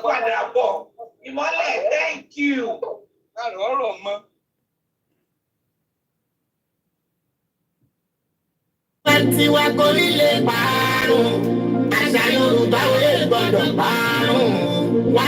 Padà bọ̀. Ìmọ́lẹ̀, thank you. Ọ̀rọ̀ mọ́. Tiwa kò nílé parun, àṣà Yorùbá ò lè gbọ́dọ̀ parun.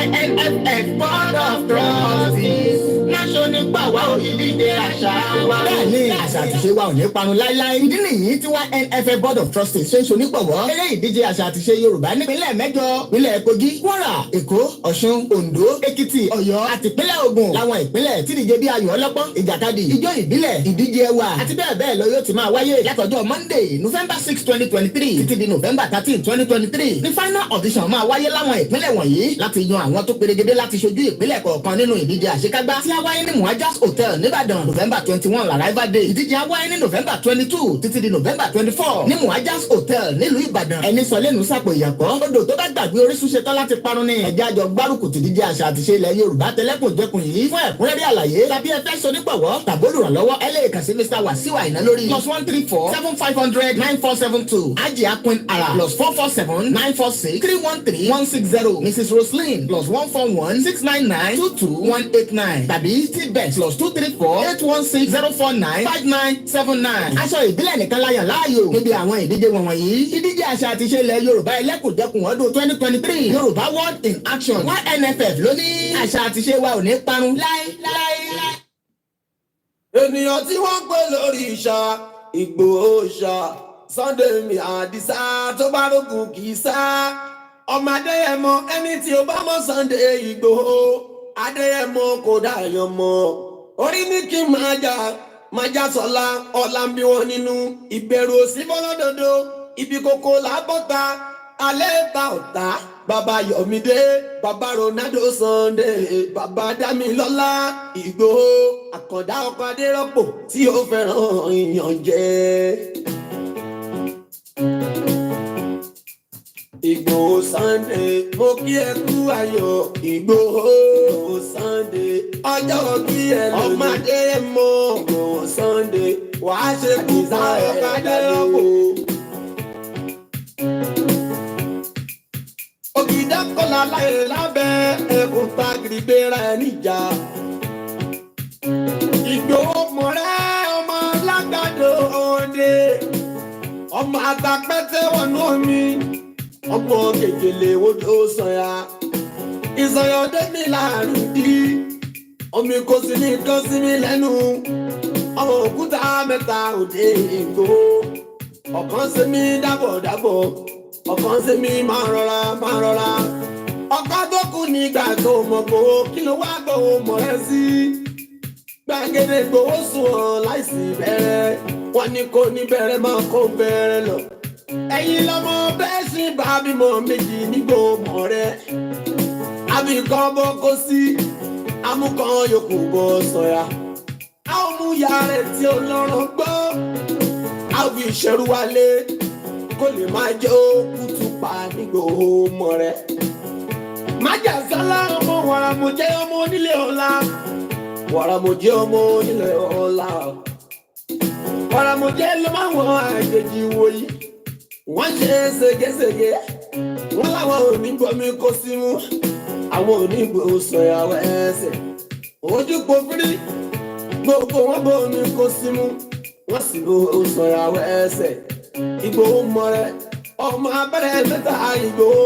YNFF Board of Trustees náṣọ nípa wa ìdíje àṣà wa. Bẹ́ẹ̀ni àṣà àtìṣe wa ò ní parun láíláí. Ìdí nìyí tí YNFF Board of Trustees ṣe ń ṣonígbọ̀wọ́ eré ìdíje àṣà àtìṣe Yorùbá nípínlẹ̀ mẹ́jọ. Ìpínlẹ̀ Kogi, Kwara, Èkó, Ọ̀ṣun, Oǹdó, Èkìtì, Ọ̀yọ́ àti ìpínlẹ̀ Ògùn. Láwọn ìpínlẹ̀ tí ìdíje bí ayò ọlọ́pọ́n, ìjàkadì, ijó ìbílẹ̀, ìdíje ẹwà àti bẹ́ẹ̀ bẹ́ẹ̀ lọ yóò ti máa wáyé látọjọ́ Monday, November 6, 2023 títí di November 13, 2023. Ní final audition máa wáyé láwọn ìpínlẹ̀ wọ̀nyí láti yan àwọn tó perégedé láti ṣojú ìpínlẹ̀ kọ̀ọ̀kan nínú ìdíje àṣekágbá tí a wáyé ní Muajas Hotel Nìbàdàn November 21 l'arrival day. Ìdíje a wáyé ní November 22 títí di November 24 ní Muajas Hotel nílùú Ìbàdàn. Ẹni sọ lẹ́nu sàpò ìyàpọ̀ odò tó bá gbàgbé orísun ṣetán láti parun ní ẹ̀jẹ̀ àjọ gbárùkù tìdíje àṣà àtìṣe ilẹ̀ Yorùbá tẹlẹ́kùn jẹkùn yìí. Fún ẹ̀kúnrẹ́rẹ́ àlàyé tàbí ẹ fẹ́ ṣonígbọ̀wọ́ tàbí olùrànlọ́wọ́ ẹ lè kàn sí Mr. Wasiu Àìná lórí +134 7500 9472 Ajia Queen Ara +447 946 313 160 Mrs. Roslyn +141 699 22189 tàbí tbet +234 816 049 5979. Aṣọ ìbílẹ̀ nìkan láyàn láàyò níbi àwọn ìdíje wọ̀nyí. Ìdíje àṣà àti ìṣe ilẹ̀ Yorùbá ẹlẹ́kùnjẹkùn ọdún 2023 Yorùbá World in Action YNFF ló ní àṣà àti ìṣe wa ò ní parun láíláí. Ènìyàn tí wọ́n pè lórí ìṣà Ìgbòho ṣá Sunday mi Àdìsá tó bá rógùn kì í sá. Ọmọ Adéyẹmọ ẹni tí ó bá mọ Sunday Ìgbòho Adéyẹmọ kò dáyàn mọ́. Orí ní kí n máa já sọlá ọ̀la ń bí wọn nínú ìbẹ̀rù òsì bọ́lọ́dọ̀dọ̀ ibi kókó làbọ́ta alẹ́ ta ọ̀tá. Bàbá Yọ̀mídé, bàbá Ronaldo Sunday, bàbá Dámilọ́lá Ìgbòho, àkàndá ọkọ̀ Adérọ́pò tí ó fẹ́ràn ìyànjẹ. Ìgbòho Sunday, mo kí ẹ kú ayọ̀. Ìgbòho Sunday, ọjọ́ bí ẹ lò ní. Ọmọdé ẹ mọ Ìgbòho Sunday, wàá ṣe kú fún ọkọ̀ Adérọ́pò. Ògìdá kọlà láyé lábẹ́ ẹkùn tagiri gbéra ẹ níjà. Ìgbòho mọ̀rẹ́ ọmọ lágbàdo òde. Ọmọ àtàpẹ́tẹ́ wọnú omi. Ọmọ kékeré odò sọ̀yà. Ìsọ̀yà ọdẹ mi láàrin dí. Omi kò sí ní kan sí mi lẹ́nu. Ọmọ òkúta mẹ́ta òde Ìgbòho. Ọ̀kan ṣe mí dábọ̀dábọ̀. Ọ̀kan ṣe mí máa rọra. Ọ̀kan tó kù nígbà tó mọ̀ gbòó kí ló wá gbòó mọ̀ ẹ́ sí. Gbàgede gbòó sùn ọ̀ láìsí bẹ̀rẹ̀. Wọ́n ní kò ní bẹ̀rẹ̀ máa kó bẹ̀rẹ̀ lọ. Ẹ̀yin lọ́mọ bẹ́ẹ̀ sì bá bímọ méjì nígbò mọ̀ rẹ̀. Àbíkan bọ́ kó sí amúkan yòókù bọ́ sọ̀yà. A ó mú ìyá rẹ̀ tí ó lọ́rọ̀ gbọ́. A ó fi ìṣẹ́rú wálé kó lè máa jẹ́ òkútu pa nígbòho mọ̀ rẹ̀. Májà sálá ọmọ wàràmọ̀jẹ́ ọmọ onílé ọ̀la. Wàràmọ̀jẹ́ ọmọ onílé ọ̀la. Wàràmọ̀jẹ́ ló máa wọ àjèjì wòyí. Wọ́n ṣe ségesège. Wọ́n láwọn onígbọ̀mí kó símú. Àwọn onígbò sọ̀yàwó ẹsẹ̀. Ojú po fírí. Gbogbo wọn bó omi kó símú. Wọ́n sì bó sọ̀yàwó ẹsẹ̀. Ìgbòho mọ̀rẹ́ ọmọ abẹ́rẹ́ mẹ́ta Ìgbòho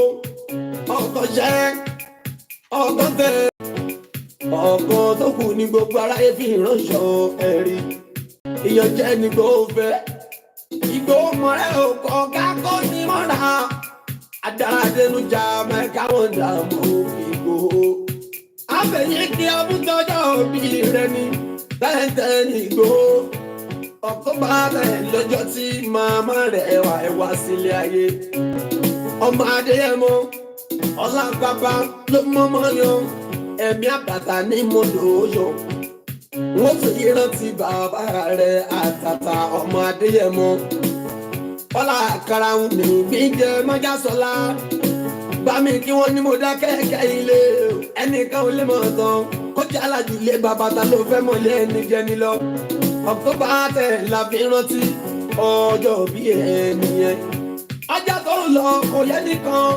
ọkọ̀ jẹ́ ọkọ̀ tẹ̀ ọkọ̀ tó kù ní gbogbo aráyé fi ránṣọ ẹ̀rí ìyànjẹ ní Ìgbòho fẹ́. Ìgbòho mọ̀rẹ́ ọkọ̀ kákọ́ ní mọ́ra adáradẹnujà mẹ́ka wọn dààmú Ìgbòho. Àfẹ̀yìn kí ọdún tọ́jọ́ òbí rẹ ní tẹ́ntẹ́ ní Ìgbòho. Ọ̀kọ́bà rẹ̀ lọ́jọ́ tí màmá rẹ̀ ẹwà sílé ayé. Ọmọ Adéyẹmọ ọlá bàbá ló mọ́mọ́ yan ẹ̀mí àbàtà ní mọ́tò yọ. Wọ́n fi rántí bàbá rẹ̀ àtàtà ọmọ Adéyẹmọ. Ọlá àkàrà ní gbígbẹ mọ́jásọ́lá. Bá mi kí wọ́n ní mo dá kẹ́kẹ́ ilé ẹnìkan ò lè mọ̀ tán. Kọjá alájú ilé bàbá ta ló fẹ́ mọ̀lẹ́ ẹni jẹni lọ. October 10 la fi rántí ọjọ́ bí ẹni yẹn. Ọjọ́ tó ń lọ kò yẹ nìkan.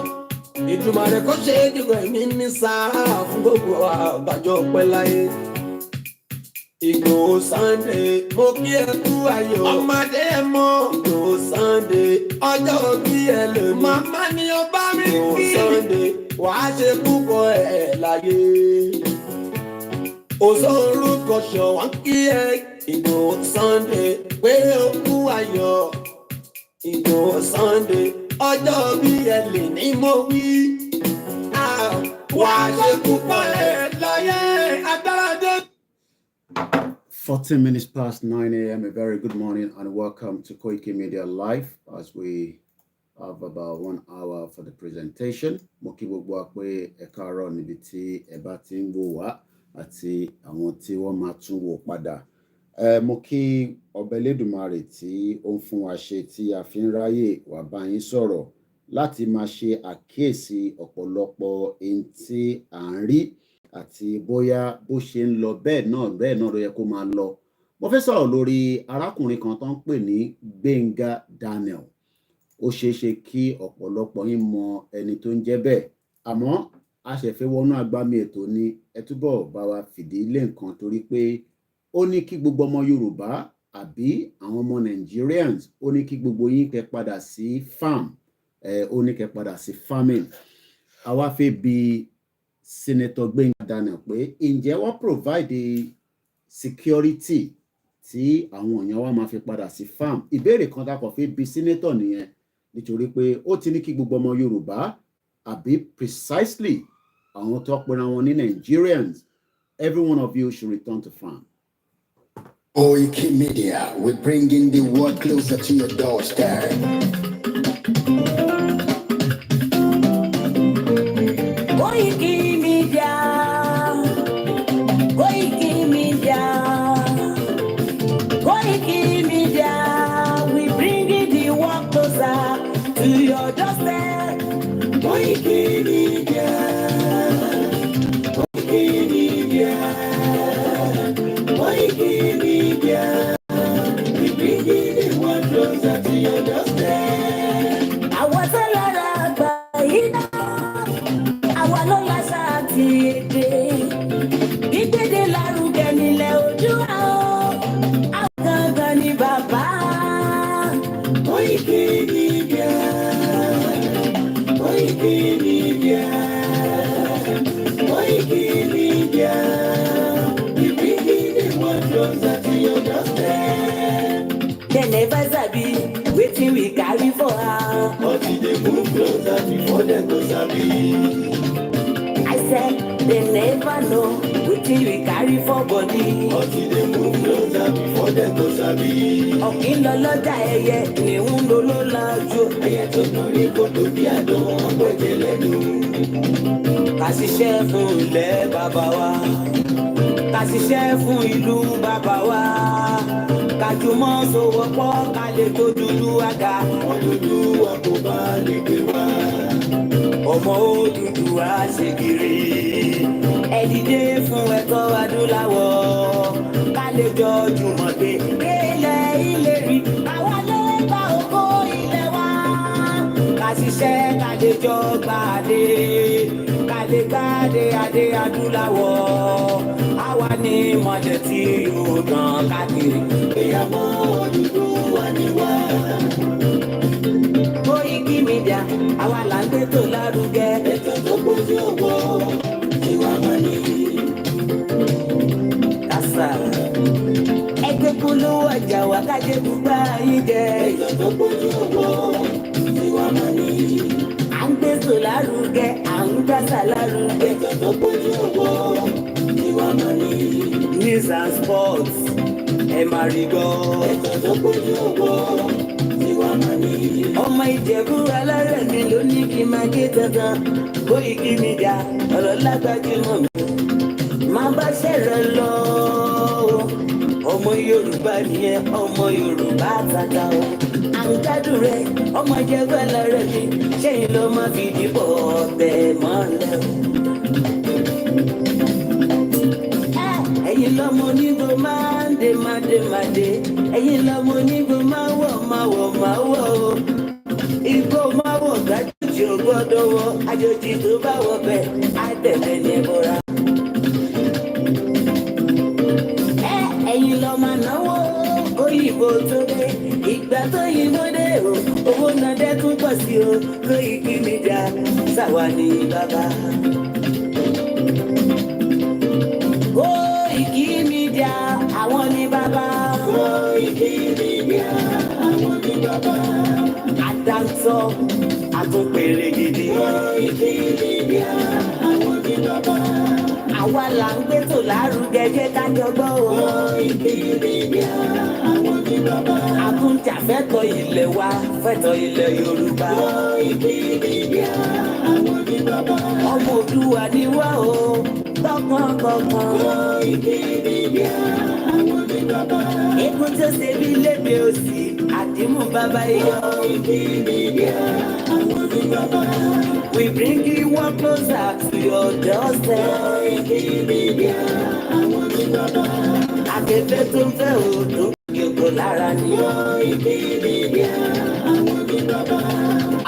Ìdùmarè kó ṣe é dìgbò èmi ní sáà fún gbogbo àbájọ pẹ́ láyé. Ìgbòho Sunday mo kí ẹ kú ayọ̀. Ọmọdé ẹ mọ̀. Ìgbòho Sunday ọjọ́ òbí ẹ lónìí. Màmá ni ó bá mi kí. Ìgbòho Sunday wàá ṣe púpọ̀ ẹ̀ láyé. Òṣòro kọ̀ṣọ̀ wá kí ẹ. Ìgbòho Sunday pé ó kú ayọ̀. Ìgbòho Sunday ọjọ́ òbí ẹ lè ní mo wí. Wàá ṣe púpọ̀ ẹ̀ láyé. Agbára dé. 14 minutes past 9 a.m. A very good morning and welcome to Koikimedia Live as we have about 1 hour for the presentation. Mo kí gbogbo wa pé ẹ káàárọ̀ níbi tí ẹ bá ti ń wò wá àti àwọn tí wọ́n máa tún wò padà. Mo kí Ọba Elédùmarè tí ó ń fún wa ṣe tí a fi ń ráyè wá bá yín sọ̀rọ̀ láti máa ṣe àkíyèsí ọ̀pọ̀lọpọ̀ ohun tí à ń rí àti bóyá bó ṣe ń lọ bẹ́ẹ̀ náà ló yẹ kó máa lọ. Mo fẹ́ sọ̀rọ̀ lórí arákùnrin kan tó ń pè ní Gbenga Daniel. Ó ṣeé ṣe kí ọ̀pọ̀lọpọ̀ yín mọ ẹni tó ń jẹ́ bẹ́ẹ̀. Àmọ́ a ṣẹ̀fẹ̀ wọnú agbámi ètò ní ẹ túbọ̀ bá wa fìdí lé nǹkan torí pé ó ní kí gbogbo ọmọ Yorùbá àbí àwọn ọmọ Nigerians ó ní kí gbogbo yín kẹ́ padà sí farm. Ó ní kẹ́ padà sí farming. Àwa fẹ́ bi Senator Gbenga Daniel pé ǹjẹ́ wọ́n provide security tí àwọn èèyàn wa máa fi padà sí farm. Ìbéèrè kan tá kò fi bi senator nìyẹn nítorí pé ó ti ní kí gbogbo ọmọ Yorùbá àbí precisely àwọn tó pera wọn ní Nigerians, every one of you should return to farm. Koikimedia, we're bringing the world closer to your doorstep. I said they never know wetin we carry for body. Until they move closer before they go sabi. Ọ̀kìn lọ lọ́jà ẹyẹ ni ń lo ló lájú. Ẹyẹ tó torí kò tó bí àdó wọn gbẹ̀jẹ̀ lẹ́nu. Ká ṣiṣẹ́ fún ilẹ̀ bàbá wa. Ká ṣiṣẹ́ fún ìlú bàbá wa. Ká jùmọ̀ sowọ́pọ̀ ká lè tó dúdú àga. Wọ́n dúdú wa kò bá lè gbé wá. Ọmọ Odùduwà ṣe kiri. Ẹ dìde fún ẹ̀tọ́ adúláwọ̀. Ká lè jọ jùmọ̀ gbé ilẹ̀ ìlérí. Àwa lè gba ògo ilẹ̀ wa. Ká ṣiṣẹ́ ká lè jọ gbàdé. Ká lè gbàdé adé adúláwọ̀. Àwa ní mọ̀lẹ̀ tí yóò tàn káàkiri. Ìyàwó Odùduwà ni wá. Koikimedia, àwa là ń gbé tó lárugẹ. Ètò tó gbójú owó ìwà mọ́ni. Kásá. Ẹgbẹ́ polówó ọjà wà kájé gbogbo ayé jẹ. Ètò tó gbójú owó ìwà mọ́ni. À ń gbé tó lárugẹ, à ń gbàsà lárugẹ. Ètò tó gbójú owó ìwà mọ́ni. News and sports, ẹ máa rí gbọ́. Ètò tó gbójú owó ìwà mọ́ni. Ọmọ Ìjẹ̀bú alárẹ̀ mi ló ní kí n máa gé dandan. Koikimedia, ọ̀rọ̀ lágbájúmọ̀ mi. Máa bá ṣẹ̀rẹ̀ lọ. Ọmọ Yorùbá nìyẹn, ọmọ Yorùbá àtàtà o. À ń gbádùn rẹ̀, ọmọ Ìjẹ̀bú alárẹ̀ mi. Ṣẹ́yìn ló máa fi dìbò ọ̀tẹ̀ mọ́lẹ̀ o. Ẹ̀yin lọ́mọ onígbò máa ń dé mádémádé. Ẹ̀yin lọ́mọ onígbò máa wọ̀ o. Igbó máa wọ̀ gbájú tí o gbọ́dọ̀ wọ̀. àjòjì tó bá wọ bẹ̀ á tẹ̀lé ní ẹ̀bọ̀ra. Ẹ̀yin lọ máa náwó òyìnbó tó dé ìgbà tó yìnbó dé o owó náà dé tún pọ̀ sí o Koikimedia sáwa ní bàbá. Koikimedia àwọn ní bàbá. Koikimedia àwọn ní bàbá. Àdáńtọ́ àtúnpèrè gidi. Koikimedia àwọn ní bàbá. Àwa là ń gbé tò lárugẹ jẹ́ ká jọgbọ́ o. Koikimedia àwọn ní bàbá. Àtúnjà fẹ́tọ̀ ilẹ̀ wa fẹ́tọ̀ ilẹ̀ Yorùbá. Koikimedia àwọn ní bàbá. Ọmọ Òdùwà ni wá o tọkàntọkàn. Koikimedia àwọn ní bàbá. Egun tó ṣe bí lébi òsì àdìmú bàbá yọ. Koikimedia àwọn ní bàbá. We bring you one closer to your doorstep. Koikimedia àwọn ní bàbá. Akẹ́fẹ́ tó ń fẹ́ òdo yòókù lára ni. Koikimedia àwọn ní bàbá.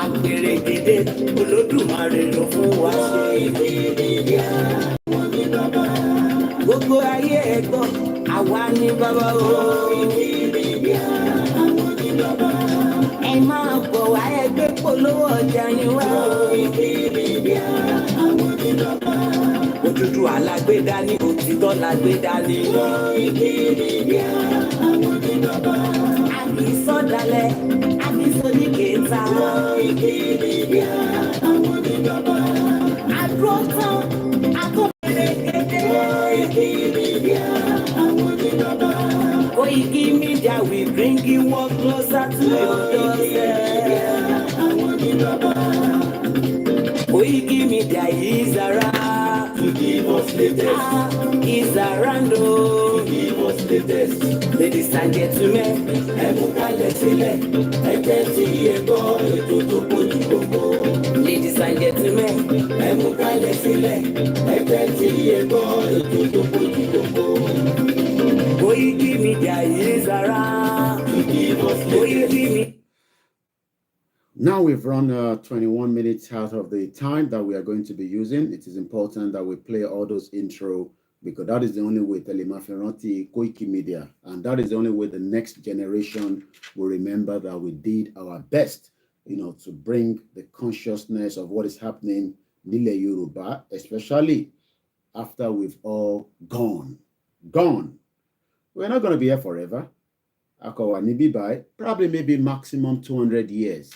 Àpèrè gèdè Olódùmarè ló fún wa ṣe. Koikimedia àwọn ní bàbá. Gbogbo ayé ẹ̀gbọ́n àwa ní bàbá o. Koikimedia àwọn ní bàbá. Ẹ máa bọ̀ wá ẹgbẹ́ polówó ọjà yín wá. Koikimedia àwọn ní bàbá. Òdúdú alágbèdá ní òtítọ́ lágbèdá ní. Koikimedia àwọn ní bàbá. Àbí sọ̀dálẹ̀ àbí sọ̀díkẹta. Koikimedia àwọn ní bàbá. Àdúró tán àkọ́kọ́rẹ́ kéde. Koikimedia àwọn ní bàbá. Koikimedia we bring you one closer to your doorstep. Àwọn ní bàbá. Koikimedia is around to give us latest. Is around to give us latest. Ladies and gentlemen, ẹ mú kalẹ̀ sílẹ̀, ẹ tẹ́tí ẹ gbọ́ ètò tó kojú gbogbo. Ladies and gentlemen, ẹ mú kalẹ̀ sílẹ̀, ẹ tẹ́tí ẹ gbọ́ ètò tó kojú gbogbo. Koikimedia is around to give us latest. Now we've run 21 minutes out of the time that we are going to be using. It is important that we play all those intro because that is the only way Telemaferanti Koikimedia, and that is the only way the next generation will remember that we did our best, to bring the consciousness of what is happening in Nile Yoruba, especially after we've all gone. We're not going to be here forever. Probably maybe maximum 200 years.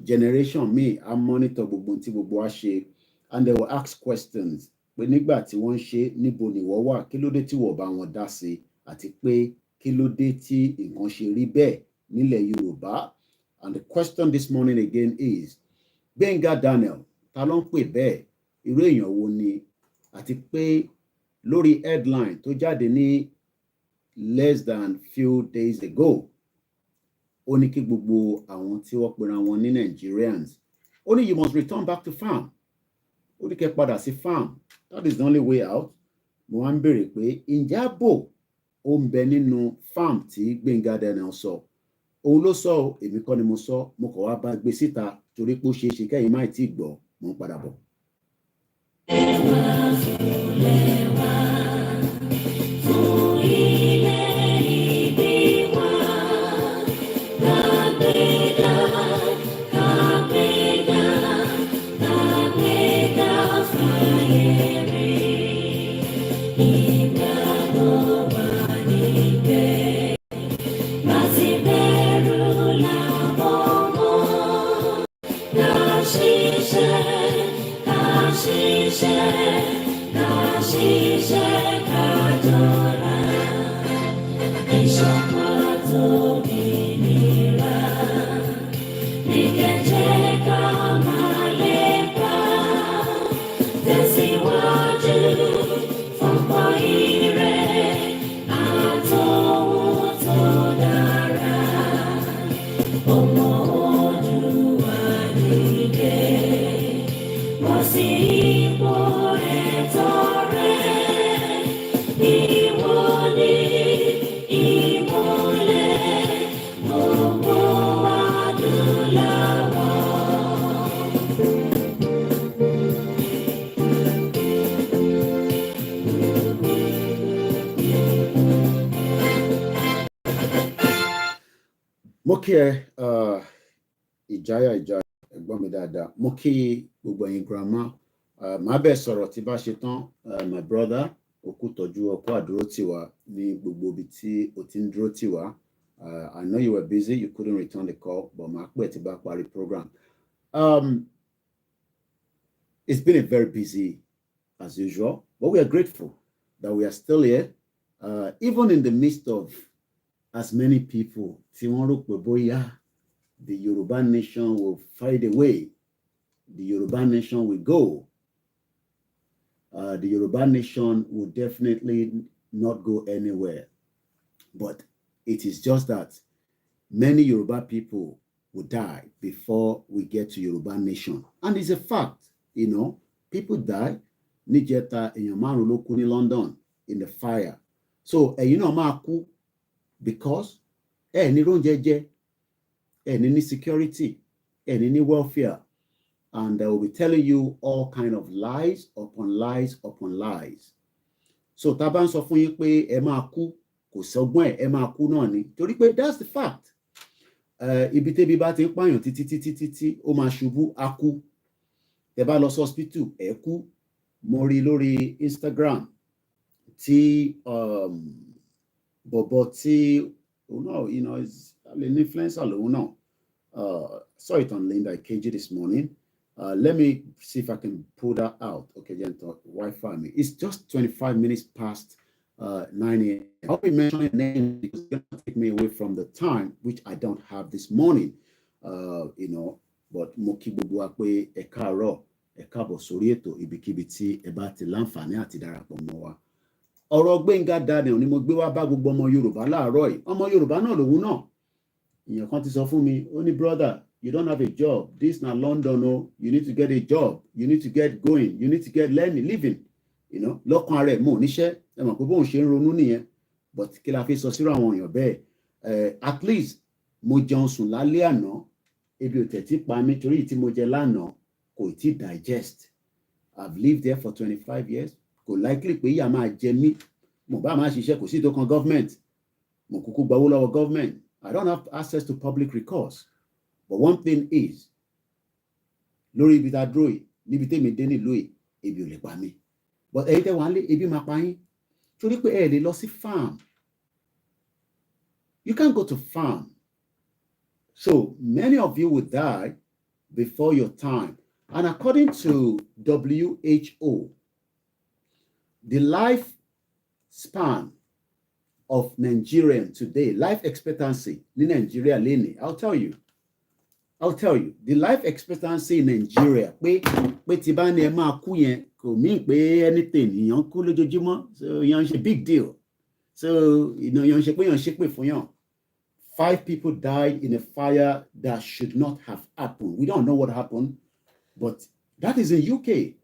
Generation me, I monitor gbogbo and they will ask questions. Pé nígbà tí wọ́n ṣe níbo ni wọ́n wà, kí ló dé tí wọ́n bá wọn dá sí, àti pé kí ló dé tí nǹkan ṣe rí bẹ́ẹ̀ nílẹ̀ Yorùbá. And the question this morning again is, Gbenga Daniel, ta ló ń pè bẹ́ẹ̀, irú èèyàn wo ni, àti pé lórí headline tó jáde ní less than few days ago, ó ní kí gbogbo àwọn tí wọ́n pera wọn ní Nigerians, ó ní you must return back to farm. Ó ní kẹ́ padà sí farm. That is the only way out. Mo wá ń béèrè pé ǹjẹ́ àbò ó ń bẹ nínú farm tí Gbenga Daniel sọ. Òun ló sọ, èmi kọ́ ni mo sọ, mo kàn wá bá gbé síta torí pé ó ṣeé ṣe kẹ́yìn máì tí gbọ́, mo ń padà bọ̀. ìjáyà ẹ̀gbọ́n mi dáadáa. Mo kí gbogbo ẹ̀yin grandma. Màá bẹ̀ sọ̀rọ̀ tí bá ṣe tán. My brother, òkú tọ́jú ọkọ àdúró tì wá ní gbogbo ibi tí o ti ń dúró tì wá. I know you were busy, you couldn't return the call, but màá pè tí bá parí program. It's been a very busy as usual, but we are grateful that we are still here, even in the midst of as many people. The Yoruba nation will fade away. The Yoruba nation will go. The Yoruba nation will definitely not go anywhere. But it is just that many Yoruba people will die before we get to Yoruba nation. And it's a fact, people die. Nijeta Enyamaru ló kú ní London in the fire. So, máa kú because ní oúnjẹ jẹ, ní security, ní welfare. And they will be telling you all kind of lies upon lies upon lies. So, tá bá ń sọ fún yín pé ẹ máa kú, kò sọ́gbọ́n ẹ máa kú náà ni. Torí pé that's the fact. Ibi tẹ́bi bá ti ń pààyàn títí, ó máa ṣubú, á kú. Tẹ́ bá lọ sí hospital, ẹ kú. Mo rí lórí Instagram tí bọ̀bọ̀ tí is an influencer lòun náà. Saw it on Linda KG this morning. Let me see if I can pull that out. Okay, gentle Wi-Fi me. It's just 25 minutes past 9 a.m. I'll be mentioning names because it's going to take me away from the time which I don't have this morning. But mo kí gbogbo wa pé ẹ káàárọ̀, ẹ káàbọ̀ sórí ètò ibikíbi tí ẹ bá ti láǹfààní àti darapọ̀ mọ́ wa. Ọ̀rọ̀ Gbenga Daniel ni mo gbé wá bá gbogbo ọmọ Yorùbá láàárọ̀ yìí. Ọmọ Yorùbá náà lòun náà. Ìyẹn kan ti sọ fún mi, ó ní brother, you don't have a job. This na London, oh. You need to get a job. You need to get going. You need to get living. Lọ́kàn ara ẹ̀ mọ̀ níṣẹ́. Ẹ mọ̀ pé bóun ṣe ń ronú nìyẹn. But kí la fi sọ sírò àwọn èèyàn bẹ́ẹ̀. At least mo jẹun sùn lálẹ́ àná. Ebi ò tẹ̀tí pa mí torí tí mo jẹ lánàá kò tí digest. I've lived there for 25 years. Kò likely pé ìyà máa jẹ mí. Mo bá máa ṣiṣẹ́ kò sí tó kan government. Mo kúkú gbawó lọ́wọ́ government. I don't have access to public recourse. But one thing is, lórí ibi tá dúró yìí, níbi tèmi dé nílùú yìí, ebi ò lè pa mí. But ẹ̀yin tẹ́ wà nílé, ebi máa pa yín. Torí pé ẹ lè lọ sí farm. You can't go to farm. So many of you will die before your time. And according to WHO, the lifespan of Nigerian today, life expectancy in Nigeria, I'll tell you, the life expectancy in Nigeria, pé tí bá ní ẹ máa kú yẹn, kò mean pé anything, èèyàn kú lójoojúmọ́, so èèyàn ṣe big deal. So, èèyàn ṣe pé èèyàn ṣe pé fún yàn. 5 people died in a fire that should not have happened. We don't know what happened, but that is in UK.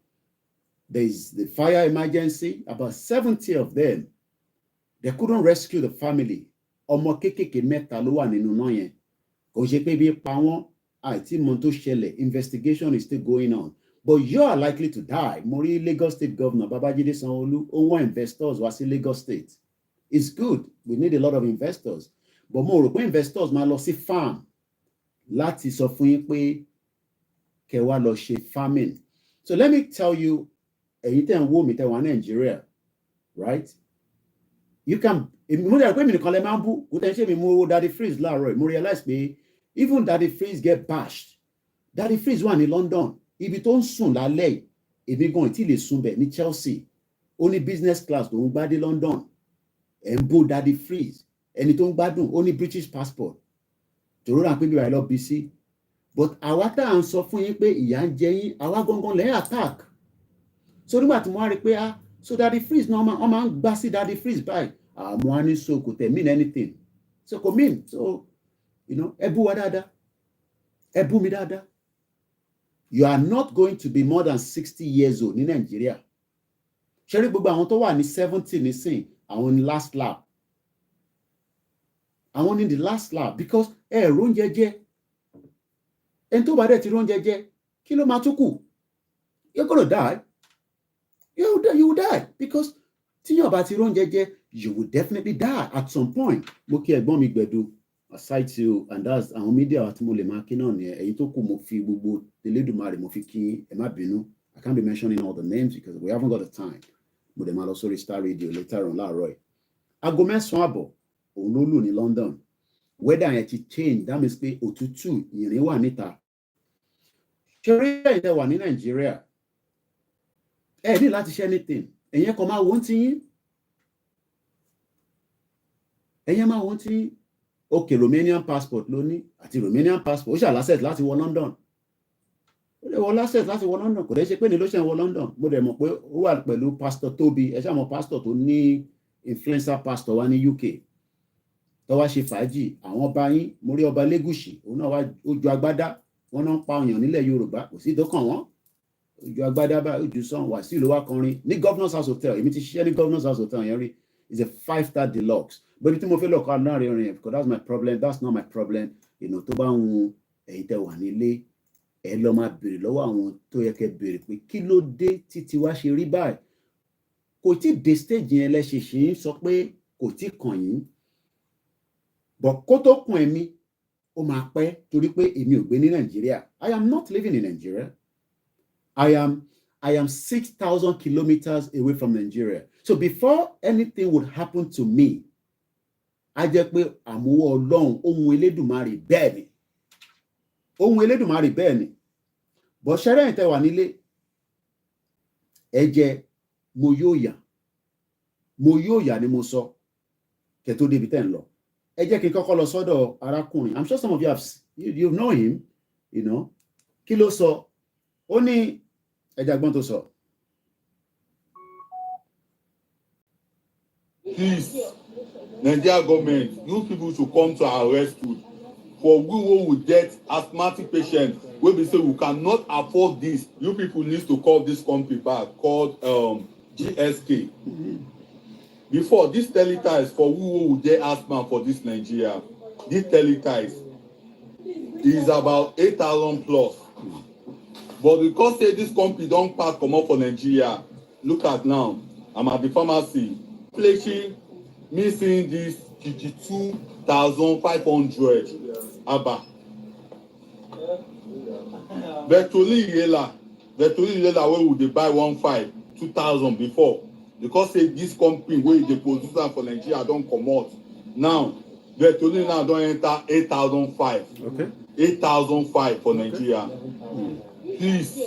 There is the fire emergency, about 70 of them. They couldn't rescue the family. Ọmọ kékèké mẹ́ta ló wà nínú náà yẹn. Kò ṣe pé bí pa wọ́n, àìtí mọ̀ tó ṣẹlẹ̀. Investigation is still going on. But you are likely to die. Mo rí Lagos State Governor Babajide Sanwo-Olu, ó wá investors wá sí Lagos State. It's good. We need a lot of investors. But mo rò pé investors máa lọ sí farm láti sọ fún yín pé kẹ́ wá lọ ṣe farming. So let me tell you, ẹ̀yin tẹ́ ń wò mí tẹ́ wà Nigeria, right? You can, mo dẹ̀ pé mi nìkan lẹ máa ń bú, kò tẹ́ ń ṣe mi mo Daddy Freeze láàárọ̀, mo realize pé even Daddy Freeze get bashed. Daddy Freeze wà ní London, ibi tó ń sùn lálẹ́ èmi gan tí lè sùn bẹ̀ ní Chelsea, ó ní business class tó ń gbá dé London, ẹ̀ ń bú Daddy Freeze. Ẹni tó ń gbádùn ó ní British passport tòró rà pé bí wàá lọ bí sí, but àwa tá à ń sọ fún yín pé ìyà ń jẹ yín, àwa gangan lẹ́yìn attack. So nígbà tí mo wá rí pé so Daddy Freeze náà wọ́n máa ń gbá sí Daddy Freeze báyìí, mo wá ní so kò tẹ̀ mean anything, so kò mean, so ẹ bú wa dáadáa, ẹ bú mi dáadáa. You are not going to be more than 60 years old ní Nàìjíríà. Ṣé rí gbogbo àwọn tó wà ní 70 nísìn, àwọn ní last lap. I want in the last lap because oúnjẹ jẹ. Ẹni tó bá dẹ̀ ti oúnjẹ jẹ, kí ló máa tún kù? You're gonna die. You will die because tí yóò bá ti oúnjẹ jẹ, you will definitely die at some point. Mo kí ẹ̀gbọ́n mi Gbẹ̀du, aside to, and that's our media àti mo lè máa kí náà nìyẹn, èyí tó kù mo fi gbogbo Elédùmarè mo fi kí ẹ má bínú. I can't be mentioning all the names because we haven't got the time. Mo dẹ̀ máa lọ sórí Star Radio later on láàárọ̀ ẹ̀. Aago 9 àbọ̀ òun ló lù ní London. Weather yẹn ti change, that means pé òtútù ìrìn wà níta. Ṣé orí ẹ̀yin tẹ́ wà ní Nàìjíríà? Ẹ ní láti ṣe anything. Ẹ̀yin kan máa wọ́n ti yín. Ẹ̀yin máa wọ́n ti yín. Okay, Romanian passport ló ní àti Romanian passport ó ṣàlásẹ̀ láti wọ London. Ó lè wọ lásẹ̀ láti wọ London. Kò dẹ̀ ṣe pé ní ló ṣe ń wọ London. Mo dẹ̀ mọ̀ pé ó wà pẹ̀lú Pastor Toby. Ẹ ṣáà mọ̀ pastor tó ní influencer pastor wá ní UK. Tó wá ṣe fàájì. Àwọn ọba yín, mo rí ọba Lẹ́gùṣì. Òun náà wá ó ju agbádá. Wọ́n náà ń pa èèyàn nílẹ̀ Yorùbá. Kò sí ìdókàn wọn. Ojú agbádá bá ojú sàn wá sí ìlú wa kọrin ní Governors House Hotel. Èmi ti ṣiṣẹ́ ní Governors House Hotel yẹn rí. It's a 5-star deluxe. But ibi tí mo fẹ́ lọ kọ́ láàrin orin yẹn because that's my problem, that's not my problem. Tó bá ń hun ẹ̀yin tẹ́ wà nílé ẹ lọ máa béèrè lọ́wọ́ àwọn tó yẹ kẹ́ béèrè pé kí ló dé títí wá ṣe rí báyìí. Kò tí dé stage yẹn lẹ́ṣẹ̀ṣẹ̀ ń sọ pé kò tí kàn yín. But kó tó kàn èmi ó máa pẹ́ torí pé èmi ò gbé ní Nàìjíríà. I am not living in Nigeria. I am 6,000 kilometers away from Nigeria. So before anything would happen to me, a jẹ́ pé àmúwọ́ Ọlọ́run ohun Elédùmarè bẹ́ẹ̀ ni. Ohun Elédùmarè bẹ́ẹ̀ ni. Bọ̀ ṣẹ́rẹ́ yìí tẹ́ wà nílé. Ẹ jẹ́ mo yóò yà. Mo yóò yà ni mo sọ. Kẹ́ tó débi tẹ́ ń lọ. Ẹ jẹ́ kí n kọ́kọ́ lọ sọ́dọ̀ arákùnrin. I'm sure some of you know him, Kí ló sọ? Ó ní ẹja gbọ́n tó sọ. Please, Nigeria government, you people should come to our rescue. For we will get asthmatic patients, wey be say we cannot afford this. You people need to call this company back called GSK. Before this teletype for we will get asthma for this Nigeria. This teletype is about 8,000 plus. But because say this company don't pack comot for Nigeria, look at now. I'm at the pharmacy. Flashing, missing this 52,500. Abba. Vetoli Yela where would they buy 2,000 before? Because say this company where they produce am for Nigeria don't come out. Now, Vetoli now don't enter 8,005. Okay. 8,005 for Nigeria. Please,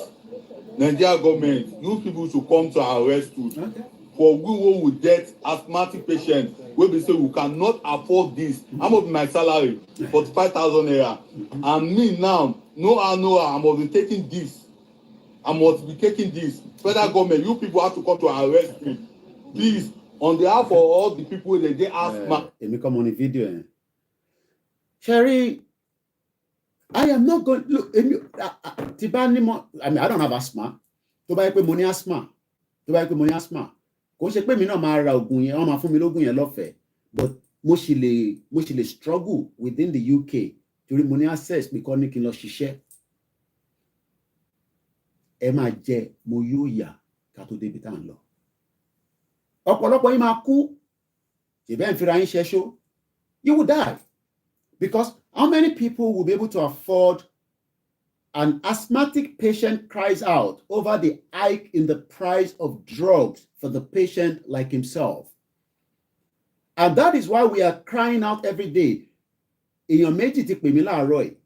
Nigeria government, you people should come to our rescue. Okay. For we will get asthmatic patients wey be say we cannot afford this. How much my salary? 45,000 naira. And me now, no, I must be taking this. Federal government, you people have to come to our rescue. Please, on behalf of all the people that they asthma. Èmi come on the video. Sherry, I am not going. Look, I mean, I don't have asthma. Tó bá yẹ pé mo ní asthma. Kò ṣe pé mi náà máa ra oògùn yẹn, wọ́n máa fún mi lóògùn yẹn lọ́fẹ̀ẹ́. But mo ṣì lè struggle within the UK torí mo ní access pé kọ́ ní kí n lọ ṣiṣẹ́. Ẹ máa jẹ mo yóò yà ká tó débi tá à ń lọ. Ọ̀pọ̀lọpọ̀ yín máa kú. Ṣèbẹ́ ń fira yín ṣẹ́ṣó. You will die. Because how many people will be able to afford an asthmatic patient cries out over the hike in the price of drugs for the patient like himself? And that is why we are crying out every day. Èèyàn méjì ti pè mí láàárọ̀ yìí.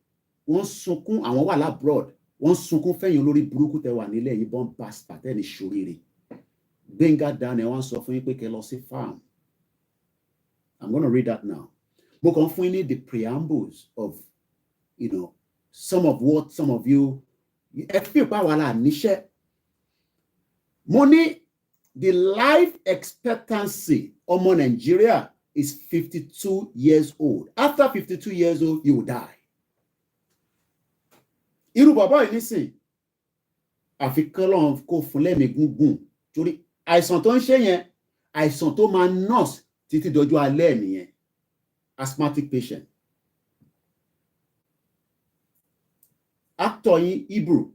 Wọ́n sunkún àwọn wà labroad. Wọ́n sunkún fẹ́yìn olórí burúkú tẹ́ wà nílẹ̀ yìí bọ́n pásítà tẹ́ni ṣoríire. Gbenga Daniel wọ́n sọ fún yín pé kẹ́ lọ sí farm. I'm going to read that now. Mo kàn fún yín ní the preambles of, some of what some of you feel power la níṣẹ́. Mo ní the life expectancy ọmọ Nigeria is 52 years old. After 52 years old, you will die. Irú bàbá yìí nísìn àfi kọ́lọ́n kó fún lẹ́mìí gúngùn torí àìsàn tó ń ṣe yẹn àìsàn tó máa nurse títí dọjọ́ alẹ́ nìyẹn. Asthmatic patient. Actor yín Hebrew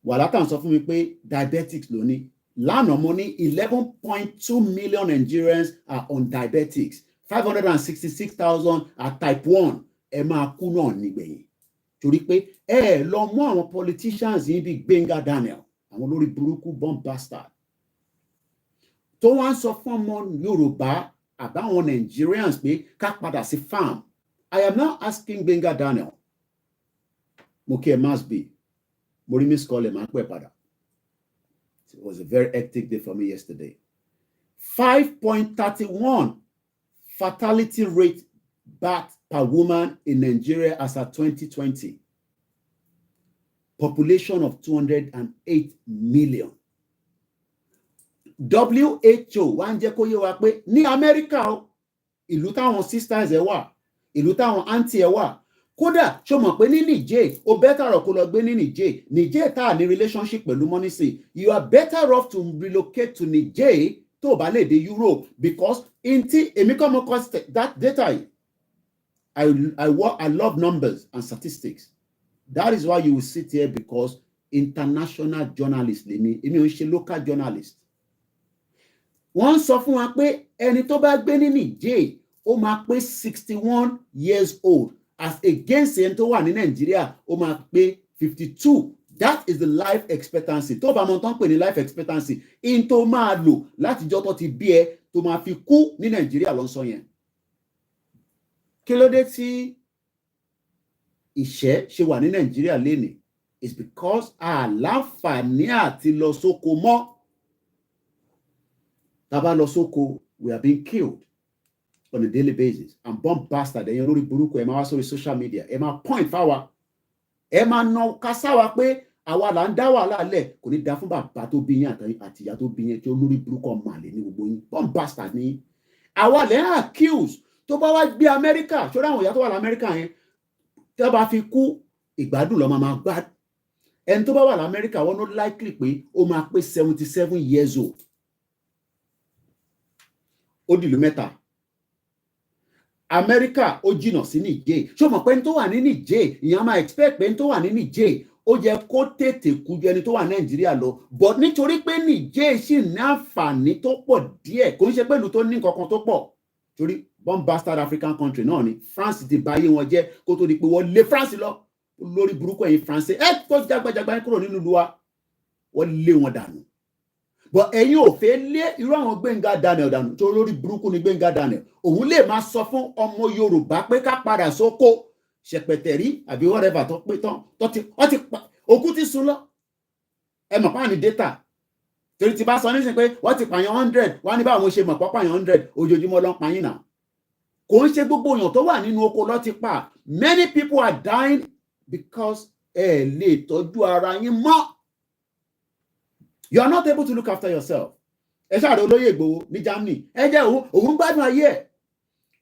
wàhálà sọ fún mi pé diabetics ló ní. Lánàá mo ní 11.2 million Nigerians are on diabetics. 566,000 at type 1 ẹ máa kú náà nígbẹ̀yìn torí pé ẹ lọ mú àwọn politicians yìí bíi Gbenga Daniel àwọn olórí burúkú bomb bastard tó wá ń sọ fún ọmọ Yorùbá àbáwọn Nigerians pé ká padà sí farm. I am now asking Gbenga Daniel mo kí ẹ must be mo rí miss call ẹ máa pẹ́ padà. It was a very hectic day for me yesterday. 5.31 fatality rate birth per woman in Nigeria as of 2020. Population of 208 million. WHO wá ń jẹ́ kó yé wa pé ní Amẹ́ríkà o, ìlú táwọn sisters ẹ wà, ìlú táwọn aunty ẹ wà, kódà ṣó mọ̀ pé ní Niger o better off kó lọ gbé ní Niger tá ní relationship pẹ̀lú money say you are better off to relocate to Niger tó bá lè dé Europe because inti èmi kọ́ mo kọ́ that data I love numbers and statistics. That is why you will sit here because international journalist lèmi èmi ò ń ṣe local journalist. Wọ́n sọ fún wa pé ẹni tó bá gbé ní Niger ó máa pé 61 years old as against ẹni tó wà ní Nàìjíríà ó máa pé 52. That is the life expectancy. Tó bá mọ̀ tán pè ní life expectancy in tó máa lò látijọ́ tó ti bí ẹ tó máa fi kú ní Nàìjíríà ló ń sọ yẹn. Kí ló dé tí ìṣẹ́ ṣe wà ní Nàìjíríà lénìí? It's because àlàǹfààní àti lọ sóko mọ́. Tàbá lọ sóko, we are being killed on a daily basis. And bomb bastard, ẹ̀yin olórí burúkú ẹ máa wá sórí social media, ẹ máa point fáwa, ẹ máa nà kásáwa pé àwa là ń dá wàhálà lẹ̀, kò ní dá fún bàbá tó bí yín àti ìyá tó bí yín tí olórí burúkú ọmọ àlè ní gbogbo yín. Bomb bastard ni. Àwa lẹ́ ń accuse tó bá wá gbé Amẹ́ríkà, ṣọ́ra àwọn ìyá tó wà l'Amẹ́ríkà yẹn, tí wọ́n bá fi kú ìgbádùn lọ́ máa gbádùn. Ẹni tó bá wà l'Amẹ́ríkà wọ́n ló likely pé ó máa pé 77 years old. Ó dìlú mẹ́ta. Amẹ́ríkà ó jìnnà sí Niger. Ṣó mọ̀ pé ẹni tó wà ní Niger, ìyẹn máa expect pé ẹni tó wà ní Niger ó yẹ kó tètè kú ju ẹni tó wà Nàìjíríà lọ. But nítorí pé Niger sì ní àǹfààní tó pọ̀ díẹ̀, kò ń ṣe pẹ̀lú tó ní nǹkan tó pọ̀. Torí bomb bastard African country náà ni France ti báyé wọn jẹ́ kó tó di pé wọ́n lé France lọ. Lórí burúkú ẹ̀yin France tó jágbàjàgbà yín kúrò nínú ìlú wa, wọ́n lé wọn dànù. But ẹ̀yin ò fẹ́ lé irú àwọn Gbenga Daniel dànù tó lórí burúkú ni Gbenga Daniel. Òun lè máa sọ fún ọmọ Yorùbá pé ká padà sóko ṣẹpẹtẹrí àbí whatever tó pé tán òkú ti sùn lọ. Ẹ mọ̀ pàà ní data. Torí ti bá sọ nísìnyí pé wọ́n ti pààyàn 100 wọ́n ní báwọn ṣe mọ̀ pọ́ pààyàn 100 ojoojúmọ́ ló ń pààyàn náà. Kò ń ṣe gbogbo èèyàn tó wà nínú oko ló ti pa. Many people are dying because ẹ lè tọ́jú ara yín mọ́. You are not able to look after yourself. Ẹ ṣáàrẹ̀ olóyè Ìgbòho ní Germany. Ẹ jẹ́ òun gbádùn ayé ẹ̀.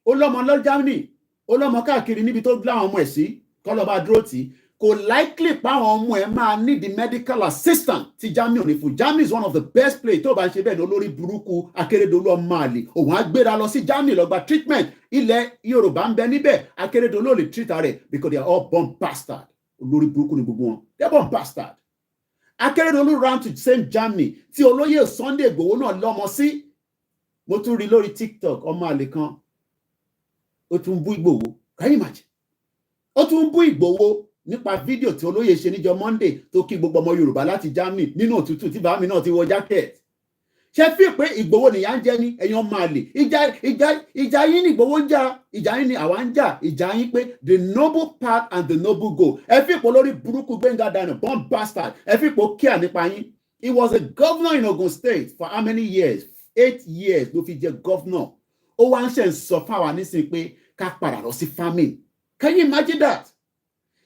Ó lọ́mọ lọ Germany. Ó lọ́mọ káàkiri níbi tó gbé àwọn ọmọ ẹ̀ sí. Kọ́ lọ bá dúró tì. Kò likely pa àwọn ọmọ ẹ̀ máa need the medical assistance ti Germany ò ní fún. Germany is one of the best place tó bá ń ṣe bẹ́ẹ̀ ní olórí burúkú Akérédolú ọmọ àlè. Òun á gbéra lọ sí Germany lọ gba treatment. Ilẹ̀ Yorùbá ń bẹ níbẹ̀. Akérédolú ò lè treat rẹ̀ because they are all bomb bastard. Olórí burúkú ni gbogbo wọn. They are bomb bastard. Akérédolú ran to same Germany tí olóyè Sunday Igboho náà lọ́mọ sí. Mo tún rí lórí TikTok ọmọ àlè kan. Ó tún bú Igboho. Can you imagine? Ó tún bú Igboho nípa fídíò tí olóyè ṣe níjọ́ Monday tó kí gbogbo ọmọ Yorùbá láti Germany nínú òtútù tí bàámi náà ti wọ jacket. Ṣé fi pé Igboho nìyà ń jẹ ní ẹ̀yin ọmọ àlè? Ìjà yín ni Igboho ń jà, ìjà yín ni àwa ń jà, ìjà yín pé the noble path and the noble goal. Ẹ fi pé lórí burúkú Gbenga Daniel bomb bastard. Ẹ fi pé ó kíá nípa yín. He was a governor in Ogun State for how many years? 8 years ló fi jẹ governor. Ó wá ń ṣe ń sọ fáwa nísìnyí pé ká padà lọ sí farming. Can you imagine that?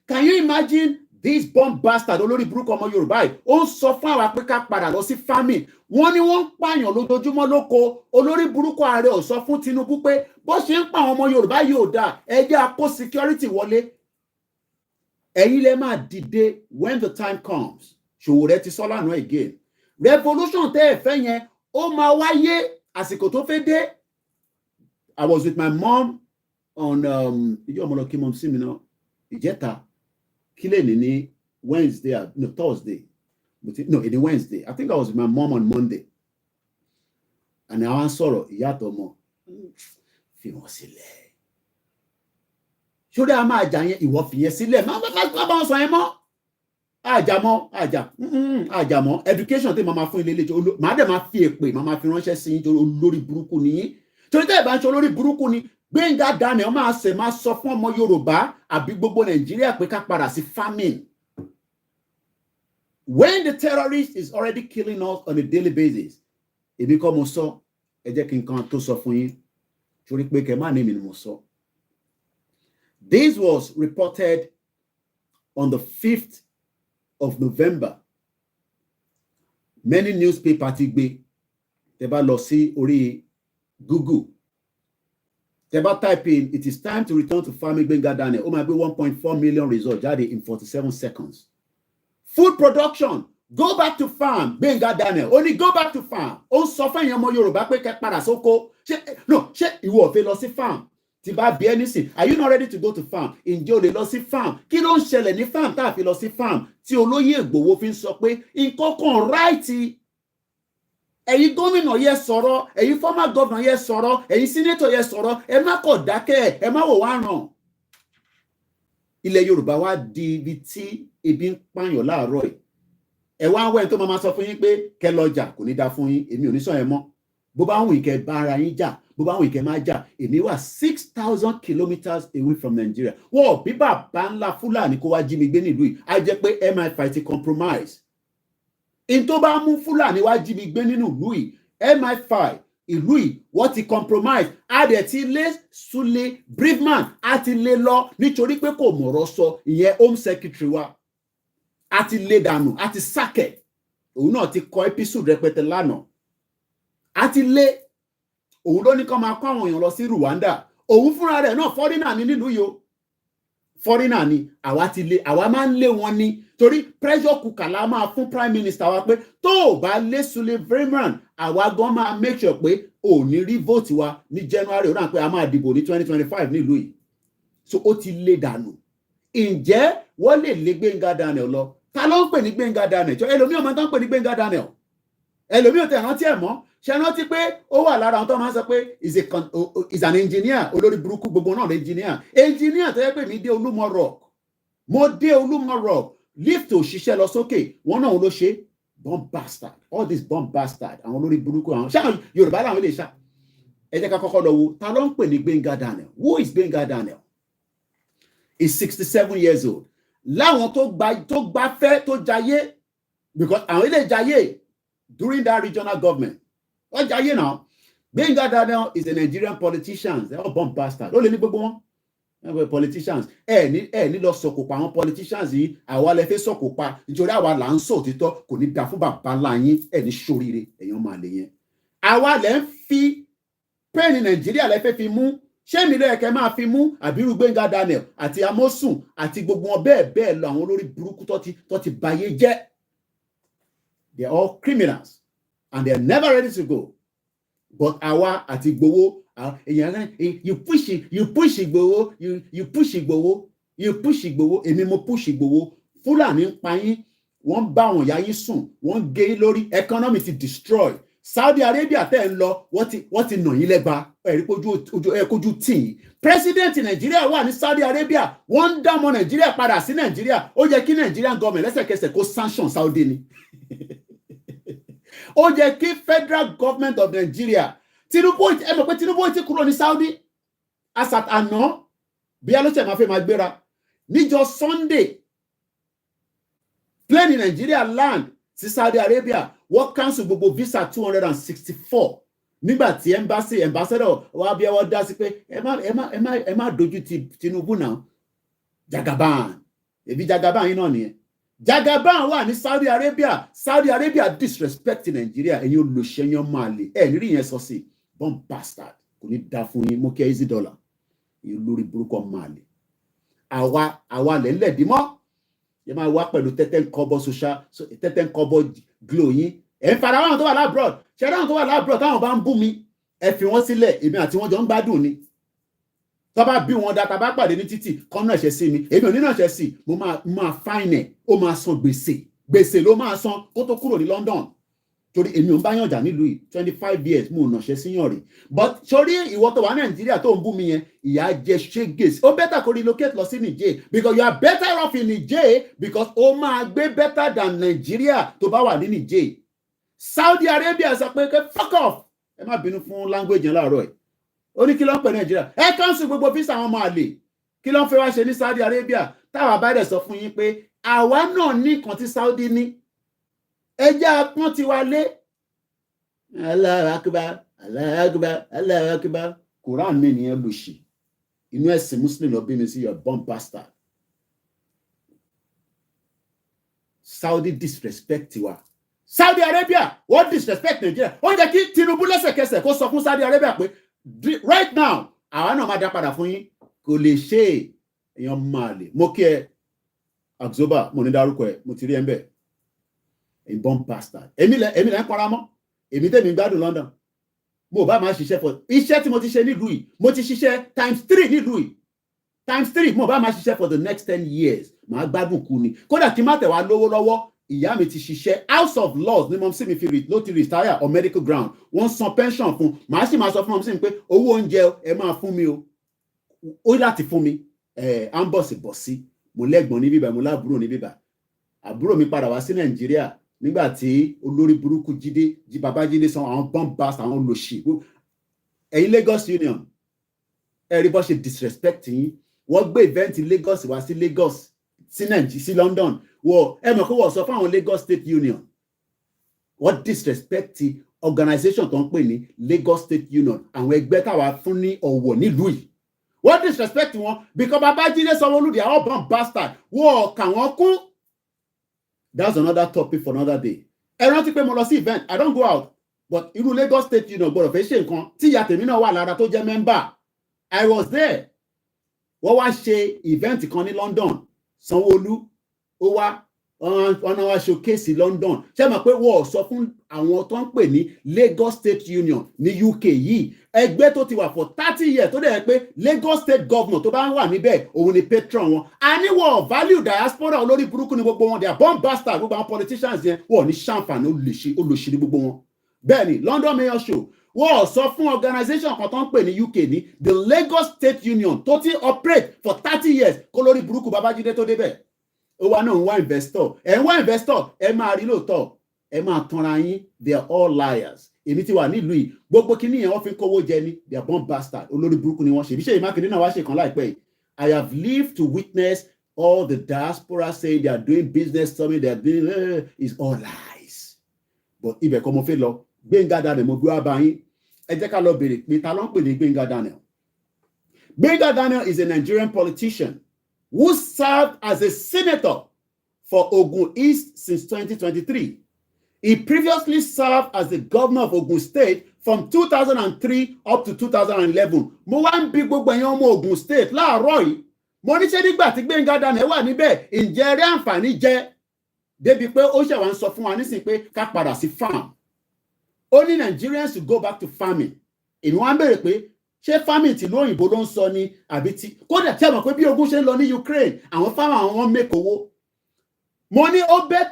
Can you imagine this bomb bastard olórí burúkú ọmọ Yorùbá yìí? Ó ń sọ fún àwa pé ká padà lọ sí farming. Wọ́n ní wọ́n ń pààyàn lójoojúmọ́ lóko. Olórí burúkú ààrẹ ò sọ fún Tinubu pé bó ṣe ń pa àwọn ọmọ Yorùbá yìí ò dáa. Ẹ jẹ́ a kó security wọlé. Ẹ̀yin lẹ máa dìde when the time comes. Ṣòwòrẹ́ ti sọ lánàá again. Revolution tẹ́ ẹ fẹ́ yẹn ó máa wáyé àsìkò tó fẹ́ dé. I was with my mom on ìjọ ọmọ lọ kí mom sí mi náà ìjẹta. Killing in Wednesday, no, Thursday. No, in Wednesday. I think I was with my mom on Monday. And I answered Iyatomo. fi wọ́n sílẹ̀. Ṣórí a máa jà yẹn ìwọ fi yẹn sílẹ̀ má bá wọn sọ yẹn mọ́. Àjàmọ́ education tí màá fún ilé ilé màá dẹ̀ máa fi èpè màá fi ránṣẹ́ sí yín torí olórí burúkú ni yín. Torí tẹ́ ẹ̀ bá ń ṣe olórí burúkú ni Gbenga Daniel máa sọ fún ọmọ Yorùbá àbí gbogbo Nàìjíríà pé ká padà sí famine. When the terrorist is already killing us on a daily basis, èmi kọ́ mo sọ, ẹ jẹ́ kí n kan tó sọ fún yín, torí pé kẹ́ má ní mi ni mo sọ. This was reported on the 5th of November. Many newspapers ti gbé, tẹ́ bá lọ sí orí Google. Tẹ́ bá type in, it is time to return to farming Gbenga Daniel. Ó máa gbé 1.4 million results jáde in 47 seconds. Food production, go back to farm, Gbenga Daniel. Only go back to farm. Ó sọ fún ẹ̀yin ọmọ Yorùbá pé kẹ́ padà sóko. Ṣé ìwọ ò fẹ́ lọ sí farm? Tí bá bí anything, are you not ready to go to farm? Ǹjẹ́ o lè lọ sí farm? Kí ló ń ṣẹlẹ̀ ní farm tá a fi lọ sí farm? Tí olóyè Ìgbòho fi ń sọ pé nǹkan kan right. Ẹ̀yin gómìnà yẹ sọ̀rọ̀, ẹ̀yin former governor yẹ sọ̀rọ̀, ẹ̀yin senator yẹ sọ̀rọ̀, ẹ má kọ̀ dákẹ́, ẹ má wò wá ràn. Ilẹ̀ Yorùbá wá di ibi tí ebi ń pààyàn láàárọ̀ yìí. Ẹ wá wẹ́n tó máa sọ fún yín pé kẹ́ lọ jà kò ní dá fún yín, èmi ò ní sọ yẹn mọ́. Bó bá wùn kẹ́ bá ara yín jà, bó bá wùn kẹ́ má jà, èmi wà 6,000 kilometers away from Nigeria. Wọ́n bí bàbá ńlá Fúlàní kó wá jí mi gbé nílùú yìí, á jẹ́ pé MI5 ti compromise. In tó bá mú Fúlàní wá jí mi gbé nínú ìlú yìí, MI5 ìlú yìí wọ́n ti compromise. A dẹ̀ ti lé Sule Braveman, a ti lé lọ nítorí pé kò mọ̀rọ̀ sọ, ìyẹn Home Secretary wa. A ti lé dànù, a ti sákẹ̀. Òun náà ti kọ episode rẹpẹtẹ lánàá. A ti lé, òun ló ní kó máa kó àwọn èèyàn lọ sí Rwanda. Òun fúnra rẹ̀ náà foreigner ni nílùú yìí o. Foreigner ni, àwa ti lé, àwa máa ń lé wọn ni. Torí pressure cooker la máa fún prime minister wa pé tó o bá lé Sule Braveman, àwa gan máa make sure pé ò ní rí vote wa ní January, ó náà pé a máa dìbò ní 2025 nílùú yìí. So ó ti lé dànù. Ǹjẹ́ wọ́n lè lé Gbenga Daniel lọ? Ta ló ń pè ní Gbenga Daniel? Ẹlòmíì ọmọ tó ń pè ní Gbenga Daniel. Ẹlòmíì ò tẹ̀ rántí ẹ̀ mọ́. Ṣé rántí pé ó wà lára àwọn tó máa ń sọ pé is an engineer, olórí burúkú gbogbo náà lè engineer tó yẹ pé mi dé Olúmọ rock. Mo dé Olúmọ rock. Lift ò ṣiṣẹ́ lọ sókè. Wọ́n náà ló ṣe bomb bastard. All this bomb bastard. Àwọn olórí burúkú àwọn. Ṣé àwọn Yorùbá làwọn lè ṣá? Ẹ jẹ́ ká kọ́kọ́ lọ wo. Ta ló ń pè ní Gbenga Daniel? Who is Gbenga Daniel? He's 67 years old. Láwọn tó gbafẹ́ tó jayé, because àwọn ilé jayé during that regional government. Wọ́n jayé now. Gbenga Daniel is a Nigerian politician. They're all bomb bastards. Ó lè ní gbogbo wọn. Politicians. Ní lọ sọ̀kò pa àwọn politicians yìí. Àwa lẹ fẹ́ sọ̀kò pa. Nítorí àwa là ń sọ òtítọ́ kò ní dá fún bàbá ńlá yín. Ní ṣoríire èèyàn máa lè yẹn. Àwa lẹ ń fi pẹ́ẹ́nì Nàìjíríà lẹ fẹ́ fi mú. Ṣé mi lẹ́yìn kẹ́ máa fi mú àbírú Gbenga Daniel àti Amosun àti gbogbo wọn bẹ́ẹ̀ lọ àwọn olórí burúkú tó ti bayé jẹ́. They are all criminals and they are never ready to go. But àwa àti Igboho, you push Igboho, you push Igboho, èmi mo push Igboho. Fúlàní ń pa yín, wọ́n bá wọn ìyá yín sùn, wọ́n gé lórí, economy ti destroy. Saudi Arabia tẹ́ ń lọ, wọ́n ti nà yín lẹ́gba. Ẹ̀rí kojú tì. President Nàìjíríà wà ní Saudi Arabia, wọ́n ń dá ọmọ Nàìjíríà padà sí Nàìjíríà. Ó yẹ kí Nigerian government lẹ́sẹ̀kẹsẹ̀ kó sanction Saudi ni. Ó yẹ kí federal government of Nigeria, Tinubu, ẹ mọ̀ pé Tinubu ti kúrò ní Saudi. Asat àná, bí alóṣèlú máa fẹ́ máa gbéra. Níjọ́ Sunday, plane in Nigeria land sí Saudi Arabia. Wọ́n cancel gbogbo visa 264 nígbà tí ambassador wa bí wọ́n dá sí pé ẹ má dojú ti Tinubu náà. Jagaban ebi Jagaban yín náà nìyẹn. Jagaban wà ní Saudi Arabia disrespect Nigeria. Ẹ̀yin olùṣẹ́yàn máa lè nírí yẹn sọ sí bomb bastard kò ní dá fún yín. Mo kí easy dollar ẹ̀yin lórí burúkú máa lè. Àwa lẹ́lẹ́dìmọ́ yẹ máa wá pẹ̀lú tẹ́tẹ́ ń kọ́bọ̀ glow yín. Ẹ ń fara wọn tó wà lábroad. Ṣé dáhùn tó wà lábroad táwọn bá ń bú mi, ẹ fi wọ́n sílẹ̀, èmi àti wọn jọ ń gbádùn ni. Tó bá bí wọn data bá pàdé ní títì, kọ́ náà ṣe sí mi. Èmi ò ní náà ṣe sí, mo máa fine ẹ̀, ó máa san gbèsè ló máa san kó tó kúrò ní London. torí èmi ò ń bá yàn jà nílùú yìí 25 years mo nà ṣe síyàn rí but sórí ìwọ tó wà Nàìjíríà tó ń bú mi yẹn ìyá jẹ ṣégè ó better kó relocate lọ sí Niger because you are better off in Niger because ó máa gbé better than Nigeria tó bá wà ní Niger. Saudi Arabia sọ pé fuck off ẹ má bínú fún language yẹn láàárọ̀ ẹ̀ ó ní kí ló ń pè Nàìjíríà ẹ cancel gbogbo visa àwọn ọmọ àlè kí ló ń fẹ́ wá ṣe ní Saudi Arabia táwa bá dẹ̀ sọ fún yín pé àwa náà ní nǹkan tí Saudi ní ẹjẹ́ apọ́n ti wá lé Allahu Akbar Allahu Akbar Allahu Akbar Quran mi nìyẹn lòṣì inú ẹ̀sìn Muslim lọ bí mi sí your bomb bastard. Saudi disrespect wa Saudi Arabia wọ́n disrespect Nigeria wọ́n jẹ́ kí Tinubu lẹ́sẹ̀kẹsẹ̀ kó sọ fún Saudi Arabia pé right now àwa náà máa dá padà fún yín kò lè ṣe èèyàn máa lè mo kí ẹ Axoba mo ní dárúkọ ẹ mo ti rí ẹ ń bẹ a bomb bastard èmi lẹ ń para mọ́ èmi tẹ̀mí gbádùn London mo bá máa ṣiṣẹ́ for iṣẹ́ tí mo ti ṣe nílùú yìí mo ti ṣiṣẹ́ ×3 nílùú yìí ×3 mo bá máa ṣiṣẹ́ for the next 10 years màá gbádùn kú ni kódà kí n má tẹ̀ wá lówó lọ́wọ́ ìyá mi ti ṣiṣẹ́ house of laws ní mọ̀ sí mi fi ló ti retire on medical ground wọ́n san pension fún màá sì máa sọ fún mọ̀ sí mi pé owó oúnjẹ ẹ máa fún mi o ó láti fún mi à ń bọ̀ sí mo lẹ́gbọ̀n ní bíbá mo láàbúrò ní bíbá àbúrò mi padà wá sí Nàìjíríà nígbà tí olórí burúkú Babájídé san àwọn bombast àwọn olóṣì ẹ̀yin Lagos Union ẹ̀rí bọ́ ṣe disrespect yín wọ́n gbé event Lagos wá sí Lagos sí Nàìjíríà sí London wọ́n ẹ mọ̀ pé wọ́n sọ fún àwọn Lagos State Union wọ́n disrespect organisation tó ń pè ní Lagos State Union àwọn ẹgbẹ́ táwa fún ní ọ̀wọ̀ nílùú yìí wọ́n disrespect wọn because Babájídé Sanwó-Olú they are all bomb bastard wọ́n kà wọ́n kún. That's another topic for another day. Ẹ rántí pé mo lọ sí event I don't go out but irú Lagos State Union gbọ́dọ̀ fẹ́ ṣe nǹkan tí ìyá tèmi náà wà lára tó jẹ́ member I was there. Wọ́n wá ṣe event kan ní London Sanwó-Olú ó wá ọ̀nà wa showcase London ṣé mọ̀ pé wọ́n sọ fún àwọn tó ń pè ní Lagos State Union ní UK yìí ẹgbẹ́ tó ti wà for 30 years tó dẹ̀ pé Lagos State Governor tó bá ń wà níbẹ̀ òun ni patron wọn àníwọ̀ value diaspora olórí burúkú ni gbogbo wọn they are bomb bastard gbogbo àwọn politicians yẹn wọ́n ní ṣàǹfààní olùṣí ní gbogbo wọn bẹ́ẹ̀ ni London Mayor Show wọ́n sọ fún organisation kan tó ń pè ní UK ní the Lagos State Union tó ti operate for 30 years kó lórí burúkú Babájídé tó débẹ̀ ó wá náà ń wá investor ẹ máa rí lóòótọ́ ẹ máa tanra yín they are all liars èmi ti wà nílùú yìí gbogbo kí nìyẹn wọ́n fi kówó jẹ ní they are bomb bastard olórí burúkú ni wọ́n ṣe bí ṣe Mákindé náà wá ṣe kan láìpẹ́ yìí I have lived to witness all the diaspora say they are doing business something they are doing is all lies but ibẹ̀ kọ́ mo fẹ́ lọ Gbenga Daniel mo gbé wá bá yín ẹ jẹ́ ká lọ bèrè pé ta ló ń pè ní Gbenga Daniel. Gbenga Daniel is a Nigerian politician who served as a senator for Ogun East since 2023. He previously served as the governor of Ogun State from 2003 up to 2011. Mo wá ń bi gbogbo ẹ̀yin ọmọ Ogun State láàárọ̀ yìí. Mo ní ṣé nígbà tí Gbenga Daniel wà níbẹ̀ ǹjẹ́ rí àǹfààní jẹ débi pé ó ṣe wá ń sọ fún wa nísìnyí pé ká padà sí farm. Only Nigerians to go back to farming. Èmi wá ń béèrè pé ṣé farming tìlú òyìnbó ló ń sọ ni àbí ti kódà tí a mọ̀ pé bí ogun ṣe ń lọ ní Ukraine àwọn farmer àwọn wọn make owó. Mo ní ó bẹ́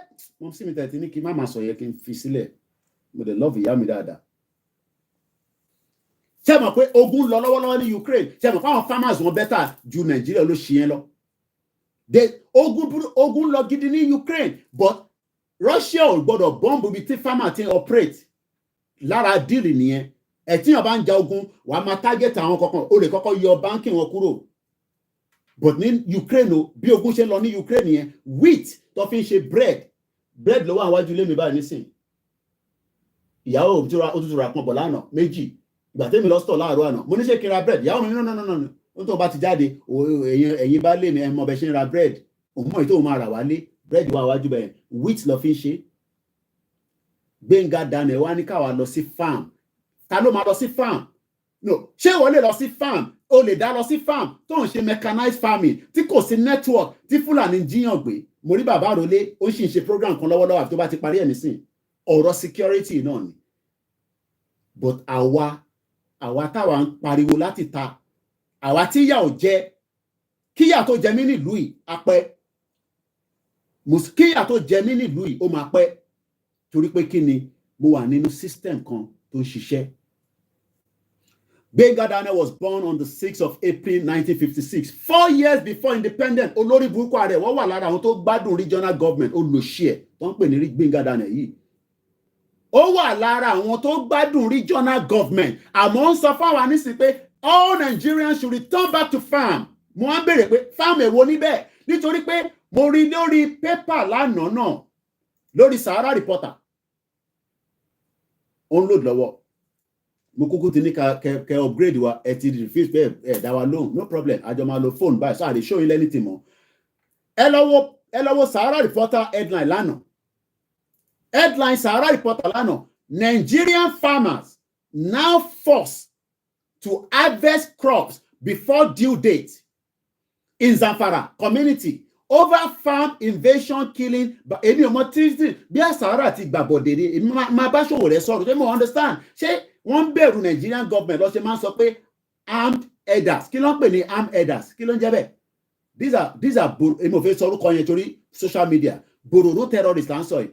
mo sì mi tẹ̀tí ní kí n má máa sọ yẹ kí n fi sílẹ̀ mo dẹ̀ love ìyá mi dáadáa. Ṣé a mọ̀ pé ogun lọ lọ́wọ́lọ́wọ́ ní Ukraine ṣé a mọ̀ pé àwọn farmers wọn bẹ́tà ju Nàìjíríà ló ṣe yẹn lọ. Ogun lọ gidi ní Ukraine but Russia ò gbọ́dọ̀ bọ́ǹbù bíi tí farmer ti operate lára díìlì nìyẹn. Ẹ̀tíyàn bá ń ja ogun wà á máa target àwọn kankan ó lè kọ́kọ́ yọ báńkì wọn kúrò but ní Ukraine o bí ogun ṣe lọ ní Ukraine yẹn wheat tó fi ń ṣe bread ló wà níwájú ilé mi báyìí nísìn ìyàwó òtútù ra pọn bọ̀ lánàá méjì ìgbà tẹ́mi lọ store láàárọ̀ àná mo ní ṣe kí n ra bread ìyàwó mi no ó tó bá ti jáde ẹ̀yin bá lè mi ẹ̀ mọ̀ bẹ́ ṣe ń ra bread òun mọ̀ èyí tó máa rà wálé bread wà wájú bẹ́ẹ̀ wheat lọ fi ń ṣe. Gbenga Daniel wá ní káwa lọ sí farm ta ló máa lọ sí farm no ṣé ìwọ lè lọ sí farm o lè dá lọ sí farm tó ń ṣe mechanized farming tí kò sí network tí Fúlàní jíyàn gbé mo rí bàbá àròlé ó sì ń ṣe program kan lọ́wọ́lọ́wọ́ àti tó bá ti parí ẹ̀ nísìn ọ̀rọ̀ security náà ni but àwa táwa ń pariwo láti ta àwa tí ìyà ò jẹ kíyà tó jẹ mí nílùú yìí apẹ kíyà tó jẹ mí nílùú yìí ó máa pẹ́ torí pé kí ni mo wà nínú system kan tó ń ṣiṣẹ́. Gbenga Daniel was born on the 6th of April 1956, 4 years before independence. Olórí burúkú ààrẹ wọ́n wà lára àwọn tó gbádùn regional government olóṣì ẹ̀ tó ń pè ní Gbenga Daniel yìí. Ó wà lára àwọn tó gbádùn regional government. Àmọ́ ń sọ fáwa nísìnyí pé all Nigerians should return back to farm. Mo wá béèrè pé farm èwo níbẹ̀ nítorí pé mo rí lórí pépà lánàá náà lórí Sahara Reporter. Ó ń lòd lọ́wọ́. Mo kúkú ti ní kẹ upgrade wa ẹ ti refuse pé ẹ dá wa lóhùn, no problem, àjọ máa lo phone báyìí so I dey show you anything mọ́. Ẹ lọ wo Sahara Reporter headline lánàá. Headline Sahara Reporter lánàá, Nigerian farmers now forced to harvest crops before due date in Zamfara community over farm invasion killing. Èmi ò mọ tí bí Sahara ti gbàbọ̀dé ni èmi máa bá ṣòwò rẹ̀ sọ̀rọ̀ ṣé mo understand ṣé wọ́n bẹ̀rù Nigerian government lọ ṣe máa ń sọ pé armed herders kí ló ń pè ní armed herders kí ló ń jẹ́ bẹ́ẹ̀ these are èmi ò fẹ́ sọ orúkọ yẹn torí social media Bororo terrorists là ń sọ yìí.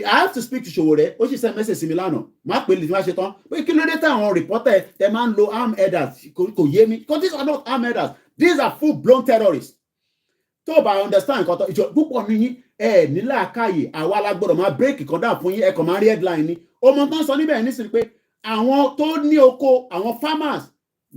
I have to speak to Sowore ó sì send message sí mi lánàá má pè lè fi wá ṣe tán pé kí ló dé táwọn reporter tẹ máa ń lo armed herders kò yé mi because these are not armed herders, these are full blown terrorists. Tó o bá understand nǹkan tó ìjọ púpọ̀ níyìn nílà káyè àwa la gbọ́dọ̀ máa break kan down fún yín ẹ kàn máa rí headline ni ọmọ tó ń sọ níbẹ̀ nísìnyí pé àwọn tó ní oko àwọn farmers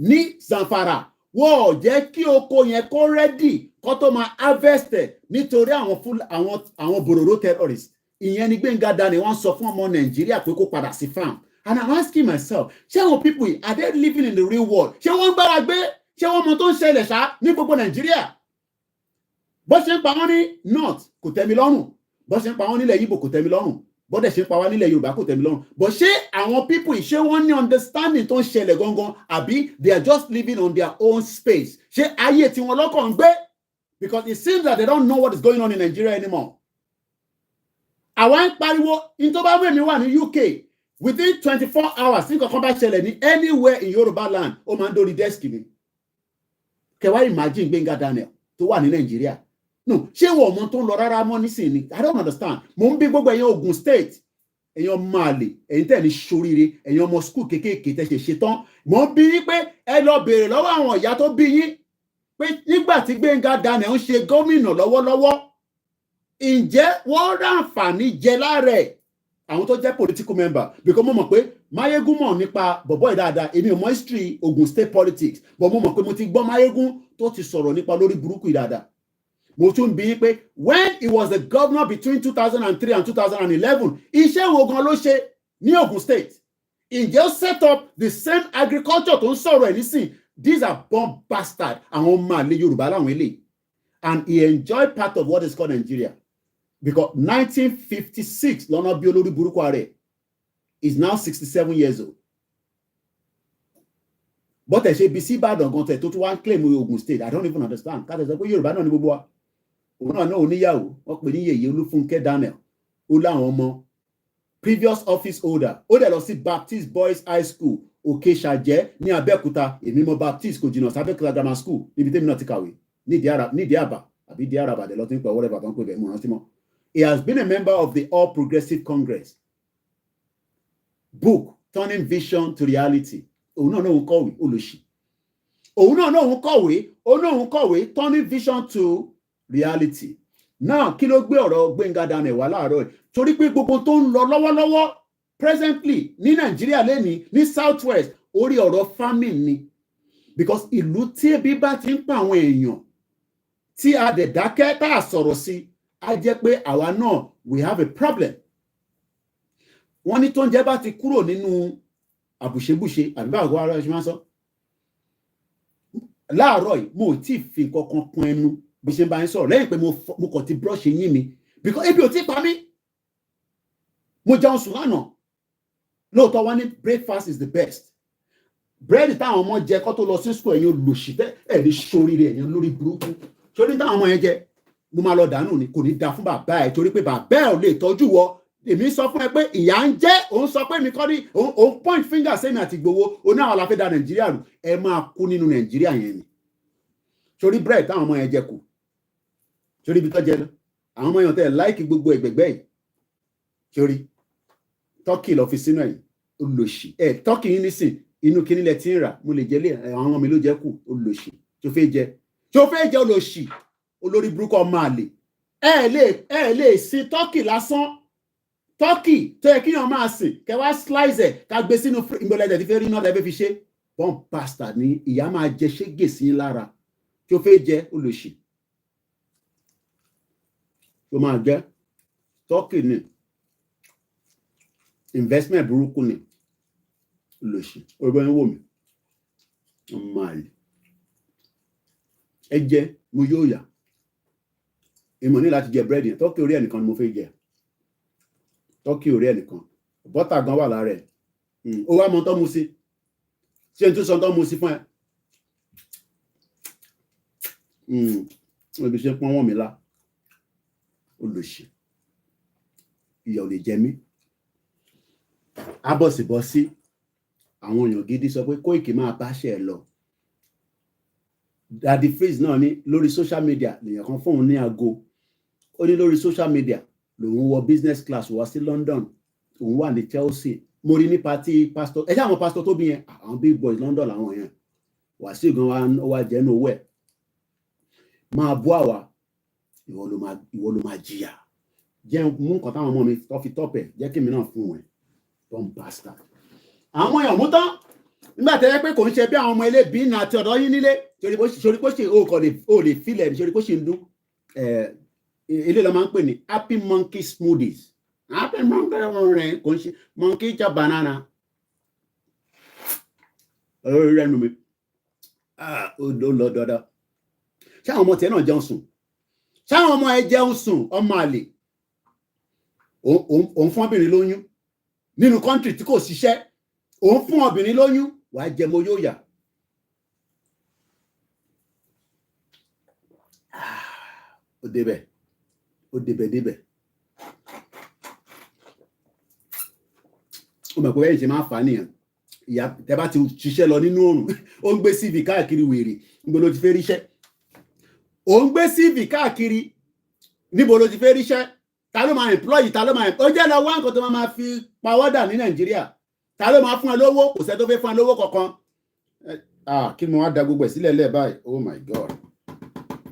ní Zamfara wọ́n ò jẹ́ kí oko yẹn kó ready kó tó máa harvest nítorí àwọn Bororo terrorists. Ìyẹn ni Gbenga Daniel wọ́n sọ fún ọmọ Nàìjíríà pé kó padà sí farm. And I'm asking myself, ṣé àwọn people are they living in the real world? Ṣé wọ́n gbára gbé? Ṣé wọ́n mọ tó ń ṣẹlẹ̀ ṣá ní gbogbo Nàìjíríà? Bó ṣe ń pa wọ́n ní north kò tẹ́ mi lọ́rùn, bó ṣe ń pa wọ́n nílẹ̀ Ìgbò kò tẹ́ mi lọ́rùn, bó dẹ̀ ṣe ń pa wá nílẹ̀ Yorùbá kò tẹ́ mi lọ́rùn. But ṣé àwọn people ṣé wọ́n ní understanding tó ń ṣẹlẹ̀ gangan àbí they are just living on their own space? Ṣé ayé tí wọ́n lọ́kàn ń gbé? Because it seems that they don't know what is going on in Nigeria anymore. Àwa ń pariwo in tó bá wẹ̀ mí wà ní UK within 24 hours tí nǹkan kan bá ṣẹlẹ̀ ní anywhere in Yoruba land ó máa ń dórí desk mi. Kẹwàá imagine Gbenga Daniel tó wà ní Nàìjíríà. No, ṣé wọ́n ọmọ tó ń lọ rárá mọ́ nísìnyí? I don't understand. Mo ń bí gbogbo ẹ̀yin Ogun State, ẹ̀yin ọmọ àlè, ẹ̀yin tẹ̀ ní ṣoríire, ẹ̀yin ọmọ school kéékèèké tẹ̀ ṣe tán. Mo ń bí yín pé ẹ lọ béèrè lọ́wọ́ àwọn ìyá tó bí yín pé nígbà tí Gbenga Daniel ń ṣe gómìnà lọ́wọ́lọ́wọ́, ǹjẹ́ wọ́n ráǹfààní jẹ lára ẹ̀ àwọn tó jẹ́ political member? Because mo mọ̀ pé Mayegun mọ̀ nípa bọ̀bọ̀ ìdáadáa, èmi ò mọ̀ history Ogun State politics, but mo mọ̀ pé mo ti gbọ́ Mayegun tó ti sọ̀rọ̀ nípa lórí burúkú ìdáadáa. Mo tún bí pé when he was the governor between 2003 and 2011, iṣẹ́ wo gan ló ṣe ní Ogun State? Ǹjẹ́ ó set up the same agriculture tó ń sọ̀rọ̀ ẹ̀ nísìn? These are bomb bastard àwọn ọmọ àlè Yorùbá láwọn eléyìí. And he enjoyed part of what is called Nigeria. Because 1956 lọ́nà bí olórí burúkú rẹ̀ is now 67 years old. But ẹ ṣe bí sí Ìbàdàn gan tẹ̀ tó tún wá ń claim Ogun State, I don't even understand. Ká tẹ̀ sọ pé Yorùbá náà ní gbogbo wa. Òun náà oníyàwó wọ́n pè ní Yèyé Olúfúnkẹ́ Daniel ó láwọn ọmọ previous office holder ó dẹ̀ lọ sí Baptist Boys High School Òkè-Ṣàjẹ́ ní Abẹ́òkúta. Èmi mọ Baptist kò jìnnà sí Abẹ́òkúta Grammar School níbi tèmi náà ti kàwé nídìí àbá àbí díẹ̀ àràbà dẹ̀ lọ́tí ń pẹ̀ wọ́rẹ́ bàbá ń pè bẹ̀ mọ̀ rántí mọ́. He has been a member of the All Progressive Congress. Book Turning Vision to Reality. Òun náà ń kọ̀wé olóṣì. Òun náà ń kọ̀wé Turning Vision to Reality. Now kí ló gbé ọ̀rọ̀ Gbenga Daniel wá láàárọ̀ ẹ̀? Torí pé gbogbo tó ń lọ lọ́wọ́lọ́wọ́ presently ní Nàìjíríà lẹ́ni ní South West orí ọ̀rọ̀ famine ni. Because ìlú tí ebi bá ti ń pa àwọn èèyàn tí a dẹ̀ dákẹ́ tá a sọ̀rọ̀ sí á jẹ́ pé àwa náà we have a problem. Wọ́n ní tó ń jẹ́ bá ti kúrò nínú àbùṣebùṣe àbí báwo ara ẹ ṣe máa ń sọ. Láàárọ̀ yìí mo ò tí ì fi kankan kún ẹnu bí ṣe ń bá yín sọ̀rọ̀ lẹ́yìn pé mo kàn ti brush eyín mi because ebi ò tí ì pa mí. Mo jẹun sùn lánàá. Lóòótọ́ wọ́n ní breakfast is the best. Bread táwọn ọmọ jẹ kó tó lọ sí school ẹ̀yin olùsí ẹ̀ ní sóríire ẹ̀yin lórí burúkú. Sórí táwọn ọmọ yẹn jẹ mo máa lọ dànù ni kò ní da fún bàbá ẹ̀ torí pé bàbá ẹ̀ ò lè tọ́jú wọ. Èmi sọ fún ẹ pé ìyà ń jẹ òun sọ pé mi kọ́ ní òun point finger sẹ́mi àti Ìgbòho oní àwọn aláfẹ́ da Nàìjíríà rù ẹ máa kú nínú Nàìjíríà yẹn ni. Sórí bread táwọn ọmọ yẹn jẹ kù sórí ibi tó jẹ lọ àwọn ọmọ yẹn tẹ láìkì gbogbo ẹgbẹgbẹ yìí sórí Turkey lọ fi sínú ẹ̀yìn olóṣì Turkey yín nísìn inú kíní lẹ ti ń rà mo lè jẹ lé àwọn ọmọ mi ló jẹ kù olóṣì tó fẹ́ jẹ olóṣì olórí burúkú ọmọ àlè ẹ lè sin Turkey lásán Turkey tó yẹ kíyàn máa sìn kẹ wá slice ẹ ká gbé sínú ìgbọ̀lẹ́dẹ̀ tí fẹ́ rí náà lẹ́fẹ́ fi ṣe bomb pasta ní ìyá máa jẹ ṣégè sí lára tó fẹ́ jẹ olóṣì tó máa jẹ Turkey ni investment burúkú ni olóṣì ọgbọ́n wò mí ọmọ àlè ẹ jẹ mo yóò yà ìmọ̀ ní láti jẹ búrẹ́dì yẹn Turkey orí ẹnìkan ni mo fẹ́ jẹ Turkey orí ẹnìkan bọ́tà gan wà lára ẹ̀ ó wá mọ tó mu sí ṣé n tún sọ tó mu sí fún ẹ ibi ṣe pọ́n wọ́n mi lá olóṣì ìyà ò lè jẹ mí abọ́sibọ́sí àwọn èèyàn gidi sọ pé Koiki máa báṣẹ ẹ lọ Daddy Freeze náà ní lórí social media lèèyàn kan fóun ní aago ó ní lórí social media lòun wọ business class wá sí London òun wà ní Chelsea mo rí ní pati pastor ẹ ṣe àwọn pastor tó bí yẹn àwọn big boys London làwọn yẹn Wàsíù gan wá jẹnu owó ẹ máa bú àwa ìwọ ló máa jìyà jẹ́ mú nǹkan táwọn ọmọ mi tó fi tọ́pẹ̀ jẹ́ kí mi náà fún wọn tom bastard àwọn èèyàn mú tán nígbà tẹ́lẹ̀ pé kò ń ṣe bí àwọn ọmọ ilé bí ní àti ọ̀dọ́ yín nílé torí kó ṣe ó lè filẹ̀ torí kó ṣe ń dún ilé lọ máa ń pè ní happy monkey smoothies happy monkey rẹ̀ kò ń ṣe monkey chop banana rẹ̀ nù mí ó lọ dọ́dọ́ ṣé àwọn ọmọ tiẹ̀ náà jẹun sùn ṣé àwọn ọmọ ẹ jẹun sùn ọmọ àlè òun fún obìnrin lóyún nínú kọ́ńtì tí kò ṣiṣẹ́ òun fún obìnrin lóyún wàá jẹ mo yóò yà ó débẹ̀ ó mọ̀ pé ẹ̀yìn ṣe máa fà á nìyẹn ìyá tẹ́ bá ti ṣiṣẹ́ lọ nínú oòrùn ó ń gbé CV káàkiri wèrè níbo ló ti fẹ́ ríṣẹ́ ó ń gbé CV káàkiri níbo ló ti fẹ́ ríṣẹ́ ta ló máa employ ta ló máa ó jẹ́ lọ wá nǹkan tó máa fi pawọ́dà ní Nàìjíríà ta ló máa fún ẹ lówó kò sẹ́ tó fẹ́ fún ẹ lówó kankan kí ni wọ́n á da gbogbo ẹ̀ sílẹ̀ lẹ́ẹ̀ báyìí oh my god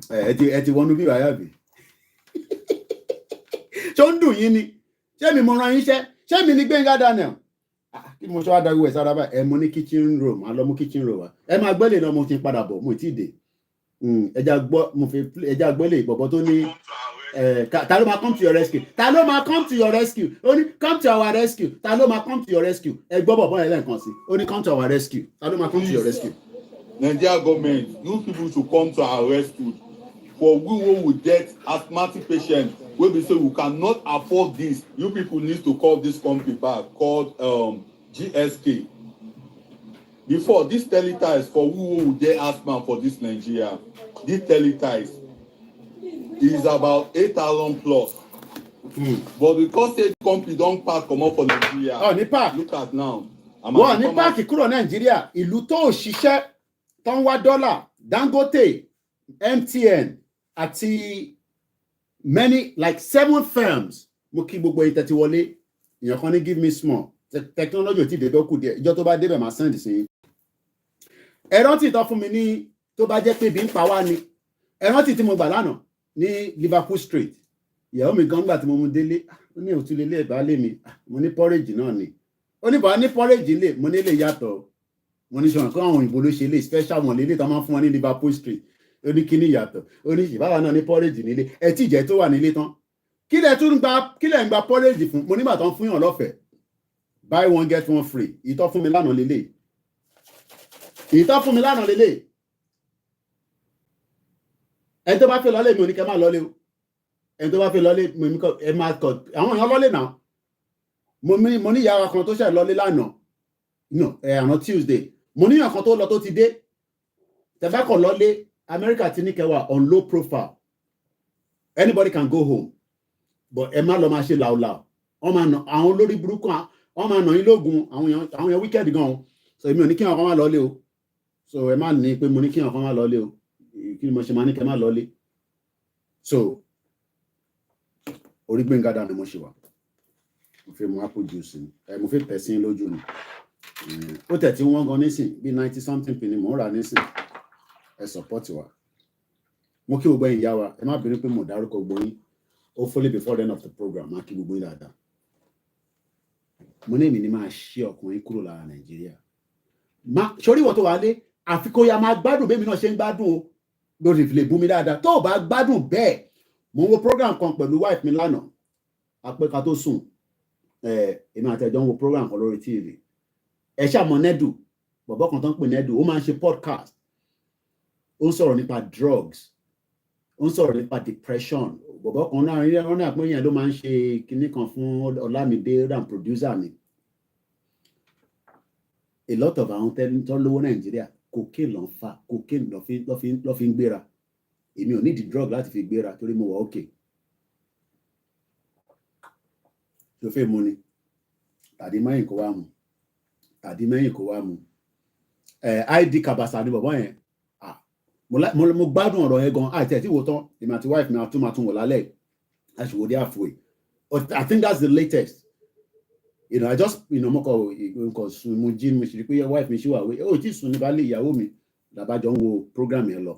ẹ ti wọnú bí wàá bì ṣó ń dùn yín ni ṣé mi mo ran yín ṣé mi ní Gbenga Daniel kí ni mo ṣe wá da gbogbo ẹ̀ sára báyìí ẹ mo ní kitchen room a lọ mú kitchen room wa ẹ máa gbẹ́lẹ̀ náà mo ti padà bọ̀ mo ti dé ẹja gbẹ́lẹ̀ ìbọ̀bọ̀ tó ní ta ló máa come to your rescue ta ló máa come to your rescue ó ní come to our rescue ta ló máa come to your rescue ẹ gbọ́ bọ̀bọ̀ yẹn lẹ́ẹ̀kan sí ó ní come to our rescue ta ló máa come to your rescue. Nigeria government you people should come to our rescue for we will get asthmatic patients wey be say we cannot afford this you people need to call this company back called GSK before this teletype for we will get asthma for this Nigeria this teletype is about 8,000 plus. But because the company don't pack comot for Nigeria. Ní park. Look at now. Wọ́n ní park kúrò Nàìjíríà ìlú tó ṣiṣẹ́ tó ń wá dọ́là Dangote MTN àti many like 7 firms mo kí gbogbo yìí tẹ́tí wọlé èèyàn kan ní give me small technology ò tí débẹ̀ kù díẹ̀ ìjọ tó bá débẹ̀ máa send sí. Ẹ̀rọ tí ìtọ́ fún mi ní tó bá jẹ́ pé bí ń pa wá ni ẹ̀rọ tí mo gbà lánàá ní Liverpool Street ìyàwó mi gan gbà tí mo mú délé ó ní òtún lélẹ̀ ìbálẹ̀ mi mo ní porridge náà ni ó ní bàá ní porridge lè mo ní lè yàtọ̀ mo ní sọ̀rọ̀ kó àwọn òyìnbó ló ṣe lè special wọn lélẹ̀ tó máa ń fún wọn ní Liverpool Street ó ní kíní yàtọ̀ ó ní ìbáwa náà ní porridge nílé ẹ tí ìjẹ́ tó wà nílé tán kí lẹ̀ ń gba porridge fún mo nígbà tó ń fún yàn lọ́fẹ̀ẹ́ buy one get one free ìtọ́ fún mi lánàá lélẹ̀ ẹni tó bá fẹ́ lọ́lé mi ò ní kẹ́ máa lọ́lé o ẹni tó bá fẹ́ lọ́lé mi ẹ máa kọ̀ àwọn èèyàn lọ́lé náà mo ní ìyá wa kan tó ṣẹ̀ lọ́lé lánàá àná Tuesday mo ní ìyàn kan tó lọ tó ti dé tẹ̀fẹ́kọ̀ lọ́lé America ti ní kẹwàá on low profile anybody can go home but ẹ má lọ máa ṣe làwùlàwù wọ́n máa nà àwọn olórí burúkú wọ́n máa nà yín lógun àwọn èèyàn wicked gan o so èmi ò ní kí wọn kan máa lọ́lé o so ẹ má ní pé mo ní kí wọn kan máa lọ́lé o kí ni mo ṣe máa ní kẹ́ máa lọ́lé so orí Gbenga Daniel mo ṣe wà mo fẹ́ mu apple juice ni mo fẹ́ tẹ̀ sí lójú ni ó tẹ̀ tí wọ́n gan nísìn bí 90 something penny mò ń rà nísìn ẹ support wa mo kí gbogbo ẹ̀yin ìyá wa ẹ má bínú pé mo dárúkọ gbogbo yín hopefully before the end of the program má kí gbogbo yín dáadáa mo ní èmi ní máa ṣí ọkùnrin kúrò lára Nàìjíríà sórí ìwọ tó wà lé àfi kó ya máa gbádùn bẹ́ẹ̀ mi náà ṣe ń gbádùn o lórí ìfìlè bú mi dáadáa tó o bá gbádùn bẹ́ẹ̀ mo wo program kan pẹ̀lú wife mi lánàá apẹ́ka tó sùn èmi àtẹ̀jọ́ ń wo program kan lórí TV ẹ ṣàmọ̀ nẹ́dù bọ̀bọ́ kan tó ń pè nẹ́dù ó máa ń ṣe podcast ó ń sọ̀rọ̀ nípa drugs ó ń sọ̀rọ̀ nípa depression bọ̀bọ́ kan náà rí ọ̀nà àpéyàn ló máa ń ṣe kinní kan fún Ọlámídé ram producer mi a lot of àwọn tó lówó Nàìjíríà cocaine ló ń fa cocaine ló fi ń gbéra èmi ò nídìí drug láti fi gbéra torí mo wà okay tó fẹ́ mu ni tàbí mẹ́yìn kó wá mu id kabasa ni bọ̀bọ́ yẹn mo gbádùn ọ̀rọ̀ yẹn gan àti ẹ̀ tí wò tán èmi àti wife mi àtúmọ̀tún wò lálẹ́ àṣìwòdì àfòyè I think that's the latest I just mo kọ nǹkan sùn mo jí mo sì rí pé wife mi ṣì wà wé ó tí sùn ní balẹ̀ ìyàwó mi làbájọ ń wo program yẹn lọ.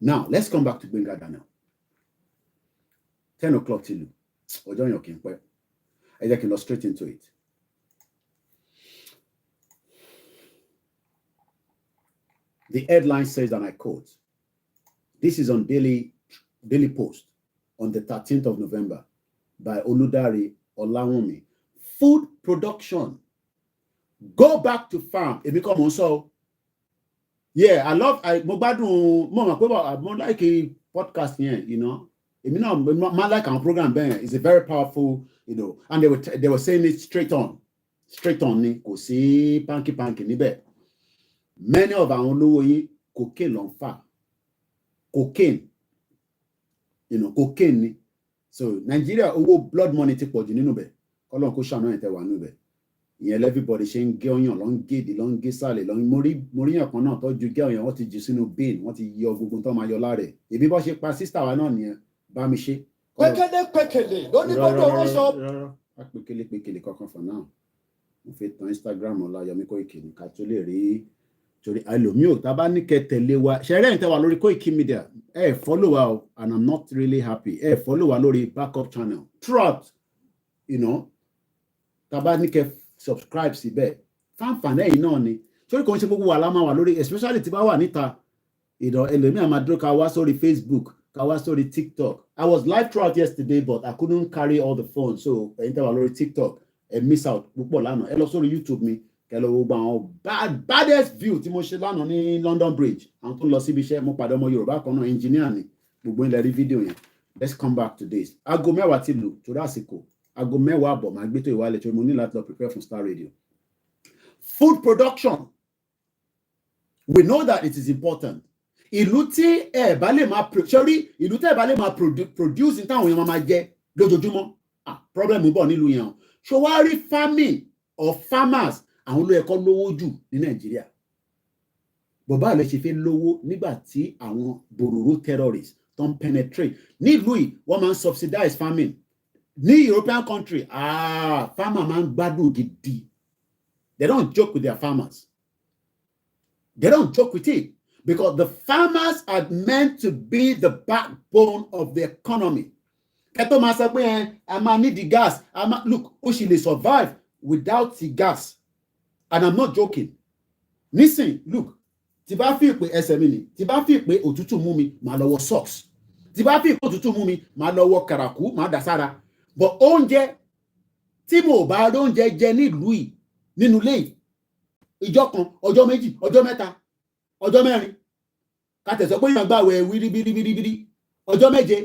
Now let's come back to Gbenga Daniel 10 o'clock till ọjọ́ yàn kí n pẹ́ ẹ jẹ́ kí n lọ straight into it. The headline says, and I quote, this is on Daily Post on the 13th of November by Oludari Olawumi. Food production. Go back to farm. It become also. Yeah, I mo like a podcast here, I like our program Ben. It's a very powerful, and they were saying it straight on ni kò sí panky níbẹ̀. Many of our olówó yìí cocaine ló ń fà. Cocaine ni. So Nigeria owó blood money ti pọ̀ jù nínú bẹ̀. Kọ́lọ́n kó ṣàánú ẹ̀ tẹ́ wà nínú bẹ̀. Ìyẹn everybody ṣe ń gé ọyàn ló ń géèdì ló ń gé sàlẹ̀ ló ń moríyàn kan náà tó ju gé ọyàn wọ́n ti jù sínú bin wọ́n ti yọ gbogbo tó máa yọ lára ẹ̀. Èmi bọ́ ṣe pa sísítà wa náà nìyẹn bá mi ṣe. Pékélé lóní gbọ́dọ̀ rọ́ṣọ́. Rárá pékélé kankan for now. Mo fi tan Instagram Ọláyọmí Koiki ká tó lè rí torí àìlòmí ò tá bá ní kẹ́ tẹ̀lé wa ṣẹ̀rẹ́ ìtẹ́wà lórí Koikimedia follow wa o and I'm not really happy follow wa lórí backup channel throughout tá bá ní kẹ́ subscribe síbẹ̀ fáǹfààní ẹ̀yìn náà ni torí kò ń ṣe gbogbo wa la máa wà lórí especially tí bá wà níta ẹlòmí àmà dúró ká wá sórí Facebook ká wá sórí TikTok. I was live throughout yesterday but I couldn't carry all the phone so ẹ̀yin tẹ́wà lórí TikTok miss out púpọ̀ lánàá ẹ lọ sórí YouTube mi kẹlẹ gbogbo àwọn baddest view tí mo ṣe lánàá ní London Bridge àwọn tó lọ síbi iṣẹ́ mo pàdé ọmọ Yorùbá kan náà engineer ni gbogbo ilẹ̀ rí fídíò yẹn. Let's come back to this. Aago 10 ti lù torí àsìkò aago 10 àbọ̀ máa gbé tó ìwálẹ̀ torí mo ní láti lọ prepare for Star Radio. Food production, we know that it is important. Ìlú tí ẹ bá lè máa ìlú tí ẹ bá lè máa produce táwọn èèyàn máa jẹ lójoojúmọ́ problem bọ̀ nílùú yẹn. Ṣé wàá rí farming or farmers àwọn ló ẹ̀kọ́ lówó jù ní Nàìjíríà. Bọ̀bá àlẹ́ ṣe fẹ́ lówó nígbà tí àwọn Bororo terrorists tó ń penetrate nílùú yìí wọ́n máa ń subsidize farming. Ní European country farmer máa ń gbádùn gidi. They don't joke with their farmers. They don't joke with it because the farmers are meant to be the backbone of the economy. Kẹ́tọ́ máa sọ pé a máa need the gas. Look, ó sì lè survive without the gas. And I'm not joking. Listen, look, tí bá fi pé ẹsẹ̀ mi ni, tí bá fi pé òtútù mú mi, màá lọ wọ socks. Tí bá fi pé òtútù mú mi, màá lọ wọ kàràkú, màá dà sára. But oúnjẹ tí mo bá oúnjẹ jẹ nílùú yìí nínú ilé yìí, ìjọ kan, ọjọ́ méjì, ọjọ́ mẹ́ta, ọjọ́ mẹ́rin. Ká tẹ̀sọ́ pé yàn gbààwẹ̀ wíríbíríbírí, ọjọ́ méje.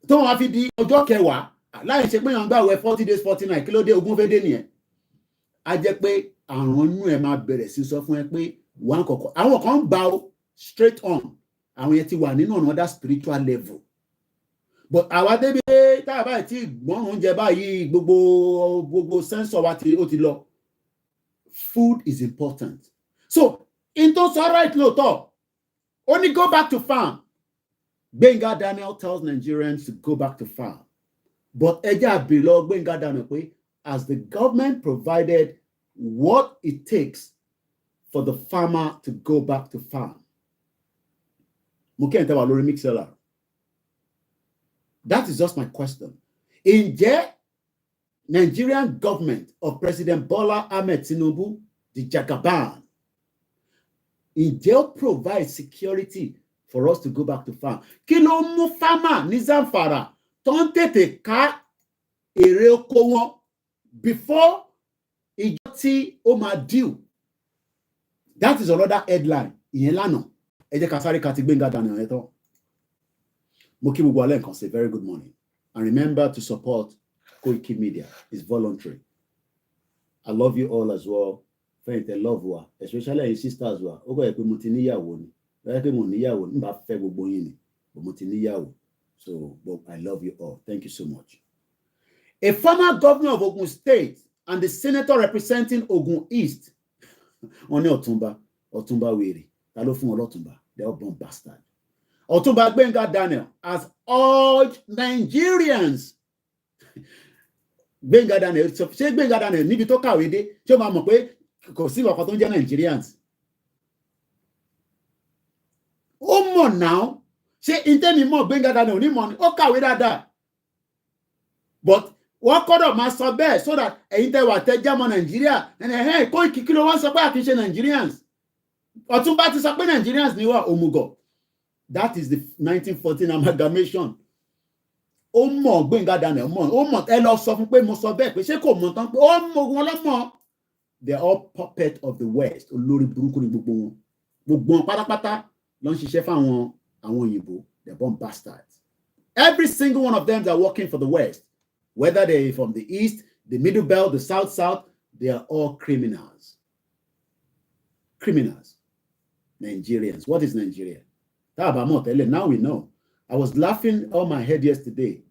Tó wọ́n fi di ọjọ́ kẹwàá, láì ṣe pé yàn gbààwẹ̀ 40 days 49 kí ló dé ogún fẹ́ dé nìyẹn. A jẹ́ pé àrùn inú ẹ̀ máa bẹ̀rẹ̀ sí sọ fún ẹ pé wọ́n kọ̀kọ̀ àwọn kan ń gbà ó straight on àwọn yẹn ti wà nínú another spiritual level but àwa débi tá a báyìí tí gbọ́n oúnjẹ báyìí gbogbo sensor wa ó ti lọ. Food is important. So in tó sọ right lóòótọ́ only go back to farm. Gbenga Daniel tells Nigerians to go back to farm. But Eja below Gbenga Daniel, as the government provided what it takes for the farmer to go back to farm. That is just my question. In the Nigerian government of President Bola Ahmed Tinubu, the Jagaban, they'll provide security for us to go back to farm. Kilo mu farmer ní Zamfara tó ń tètè ká èrè oko wọn before ìjọ tí ó máa due. That is another headline. Ìyẹn lánàá. Ẹ jẹ́ ká sáré ká ti Gbenga Daniel yẹn tán. Mo kí gbogbo alẹ́ nǹkan say very good morning. And remember to support Koikimedia. It's voluntary. I love you all as well. Friend, I love you, especially your sisters. Ó kọ́ ẹ̀ pé mo ti níyàwó ni. Bẹ́ẹ̀ pé mo níyàwó ni, nígbà fẹ́ gbogbo yín ni. Mo ti níyàwó. So, but I love you all. Thank you so much. A former governor of Ogun State and the senator representing Ogun East, Oni Otumba Were, ta ló fún wọn l'Ọ̀túnba. They all born bastard. Otumba Gbenga Daniel has urged Nigerians. Gbenga Daniel, ṣé Gbenga Daniel níbi tó kàwé dé, ṣé o máa mọ̀ pé kò sí ọkọ̀ tó ń jẹ́ Nigerians. Ó mọ̀ now, ṣé intẹ́ni mọ̀ Gbenga Daniel ní mọ̀ ni, ó kàwé dáadáa. But wọ́n kọ́dọ̀ máa sọ bẹ́ẹ̀ so that ẹ̀yin tẹ́ wà tẹ́ jámọ́ Nàìjíríà Koiki kí ló wọ́n sọ pé àkíṣe Nigerians. Ọ̀túnba ti sọ pé Nigerians ni wà òmùgọ̀. That is the 1914 amalgamation. Ó mọ̀ Gbenga Daniel mọ̀, ó mọ̀ ẹ lọ sọ fún pé mo sọ bẹ́ẹ̀ pé ṣé kò mọ̀ tán pé ó mọ̀ wọn lọ́mọ. They are all puppet of the West. Olórí burúkú ni gbogbo wọn. Gbogbo wọn pátápátá ló ń ṣiṣẹ́ fáwọn àwọn òyìnbó. They're born bastards. Every single one of them that are working for the West, whether they're from the East, the Middle Belt, the South, they are all criminals. Criminals. Nigerians. What is Nigeria? Now we know. I was laughing on my head yesterday.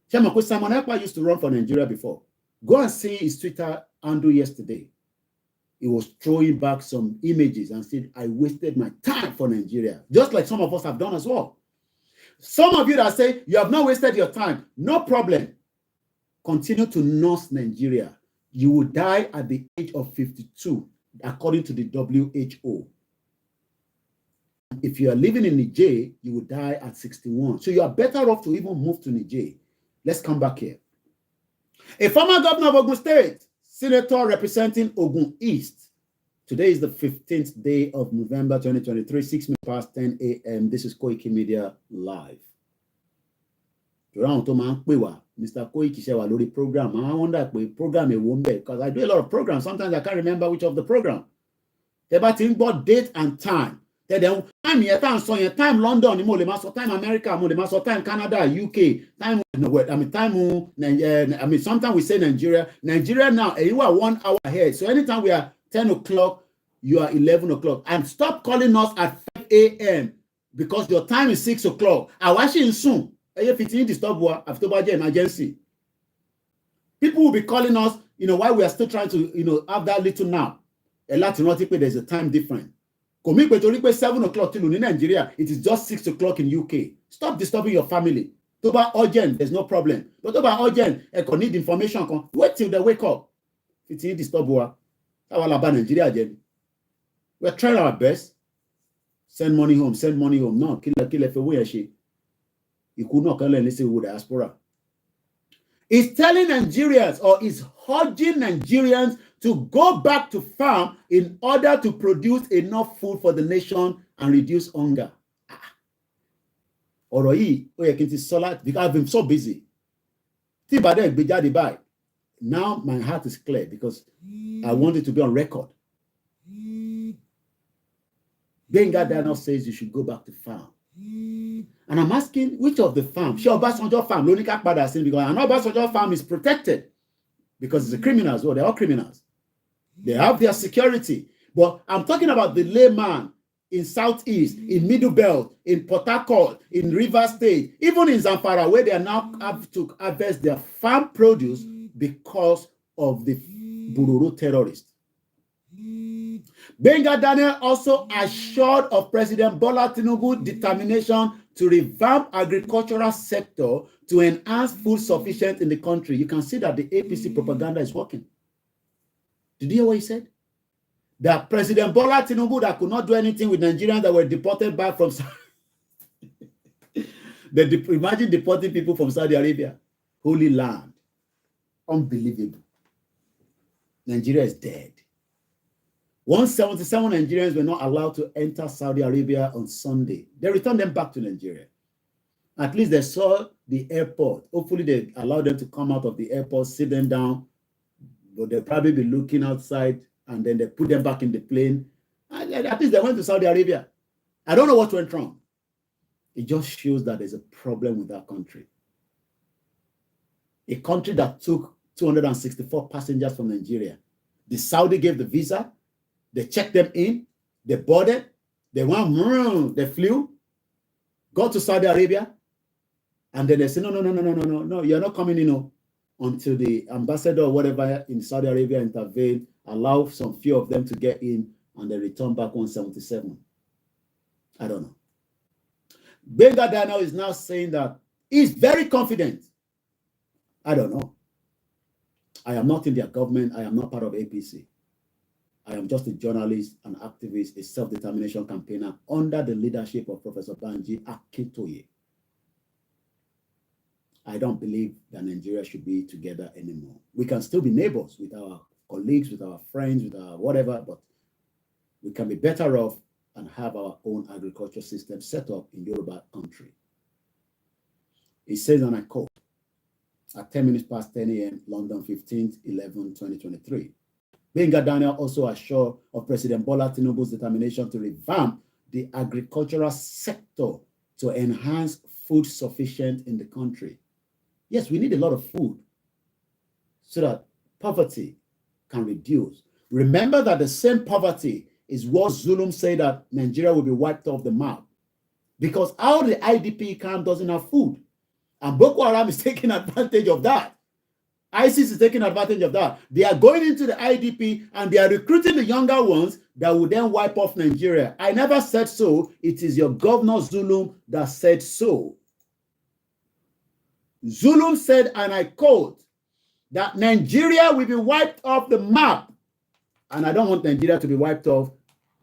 Simon Ekpa used to run for Nigeria before. Go and see his Twitter handle yesterday. He was throwing back some images and said, I wasted my time for Nigeria. Just like some of us have done as well. Some of you that say, you have not wasted your time. No problem. Continue to nurse Nigeria. You will die at the age of 52, according to the WHO. If you are living in Niger, you will die at 61. So you are better off to even move to Niger. Let's come back here. A former governor of Ogun State, senator representing Ogun East. Today is the 15th day of November 2023, 6 minutes past 10 a.m. This is Koikimedia Live. Mr. Koiki Shewa Lori program. I wonder if program because I do a lot of programs. Sometimes I can't remember which of the program. About date and time. Time here, time London, time America, time Canada, UK, time sometimes we say Nigeria. Nigeria now, you are 1 hour ahead. So anytime we are 10 o'clock, you are 11 o'clock. And stop calling us at 5 a.m. because your time is 6 o'clock. I watch it soon. Emergency. People will be calling us, while we are still trying to, have that little nap. There's a time difference. 7 o'clock in Nigeria, it is just 6 o'clock in UK. Stop disturbing your family. Toba urgent, there's no problem. But Toba urgent, I can need information. Wait till they wake up. It's in disturb. Nigeria. We're trying our best. Send money home. No, kill if we are she. You could not call and with diaspora. It's telling Nigerians or is urging Nigerians to go back to farm in order to produce enough food for the nation and reduce hunger. Because I've been so busy. Now my heart is clear because I want it to be on record. Gbenga Daniel says you should go back to farm. And I'm asking which of the farm? Sure, Obasanjo farm. Lonika Pada saying because an Obasanjo farm is protected because it's a criminal as well. They're all criminals. They have their security. But I'm talking about the layman in Southeast, in Middle Belt, in Port Harcourt, in River State, even in Zamfara, where they are now have to harvest their farm produce because of the Bororo terrorists. Gbenga Daniel also assured of President Bola Tinubu's determination to revamp agricultural sector to enhance food sufficiency in the country. You can see that the APC propaganda is working. Did you hear what he said? That President Bola Tinubu that could not do anything with Nigerians that were deported back from imagine deporting people from Saudi Arabia, holy land. Unbelievable. Nigeria is dead. 177 Nigerians were not allowed to enter Saudi Arabia on Sunday. They returned them back to Nigeria. At least they saw the airport. Hopefully they allowed them to come out of the airport, sit them down, but they'll probably be looking outside, and then they put them back in the plane. And at least they went to Saudi Arabia. I don't know what went wrong. It just shows that there's a problem with that country. A country that took 264 passengers from Nigeria. The Saudi gave the visa. They checked them in. They boarded. They went, they flew, got to Saudi Arabia. And then they said, no, you're not coming in until the ambassador or whatever in Saudi Arabia intervened, allow some few of them to get in, and they return back 177. I don't know. Gbenga Daniel is now saying that he's very confident. I don't know. I am not in their government. I am not part of APC. I am just a journalist, an activist, a self-determination campaigner under the leadership of Professor Banji Akintoye. I don't believe that Nigeria should be together anymore. We can still be neighbors with our colleagues, with our friends, with our whatever, but we can be better off and have our own agriculture system set up in Yoruba country. It says, and I quote, at 10 minutes past 10 a.m., London, 15/11/2023. Gbenga Daniel also assured of President Bola Tinubu's determination to revamp the agricultural sector to enhance food sufficiency in the country. Yes, we need a lot of food so that poverty can reduce. Remember that the same poverty is what Zulum said that Nigeria will be wiped off the map, because our the IDP camp doesn't have food. And Boko Haram is taking advantage of that. ISIS is taking advantage of that. They are going into the IDP and they are recruiting the younger ones that will then wipe off Nigeria. I never said so. It is your governor Zulum that said so. Zulum said, and I quote, that Nigeria will be wiped off the map. And I don't want Nigeria to be wiped off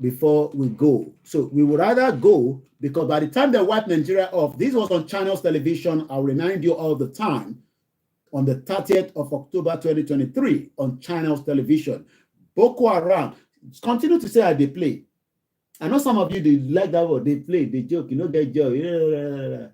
before we go. So we would rather go, because by the time they wipe Nigeria off, this was on Channels Television, I'll remind you all the time, on the 30th of October 2023 on Channels Television. Boko Haram, continue to say how they play. I know some of you, they like that word, they play, they joke, they joke.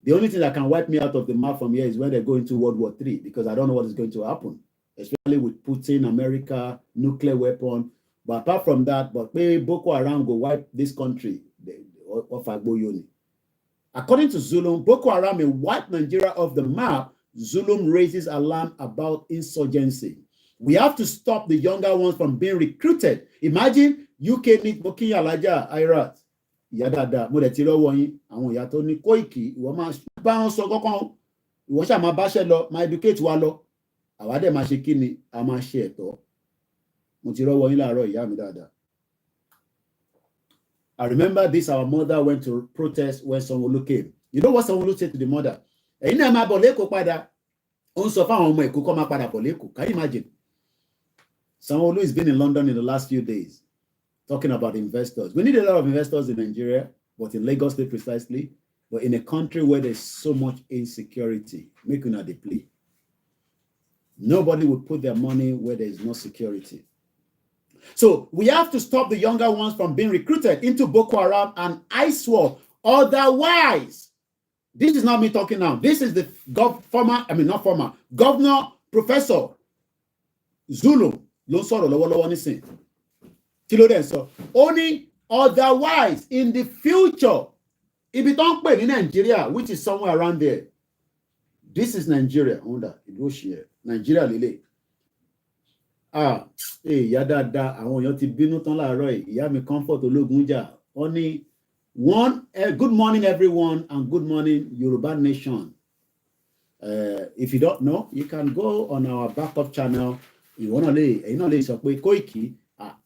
The only thing that can wipe me out of the map from here is when they go into World War III, because I don't know what is going to happen, especially with Putin, America, nuclear weapon. But apart from that, but maybe Boko Haram go wipe this country. According to Zulum, Boko Haram will wipe Nigeria off the map. Zulum raises alarm about insurgency. We have to stop the younger ones from being recruited. Imagine UK need Bokin Alaja Irat. Yadada, Modetiro Woni, and we are Tony Koiki, Woman Bounce or Gokon, Washa Mabashelo, my educate Wallo, Awade Mashikini, Amasheto. I remember this, our mother went to protest when Sanwo-Olu came. You know what Sanwo-Olu said to the mother? Can you imagine? Sanwo-Olu has been in London in the last few days, talking about investors. We need a lot of investors in Nigeria, but in Lagos State precisely, but in a country where there's so much insecurity, making a play. Nobody would put their money where there is no security. So we have to stop the younger ones from being recruited into Boko Haram and ISWAP. Otherwise, this is not me talking now. This is the Governor Professor Zulum. Only otherwise, in the future, if you don't pay in Nigeria, which is somewhere around there, this is Nigeria. Nigeria Lele. Yadada, àwọn èèyàn ti bínú tán láàárọ̀ yìí. Ìyá mi Comfort Ológunjà. Only good morning, everyone, and good morning, Yoruba Nation. If you don't know, you can go on our backup channel. You wanna lè sọ pé Koiki,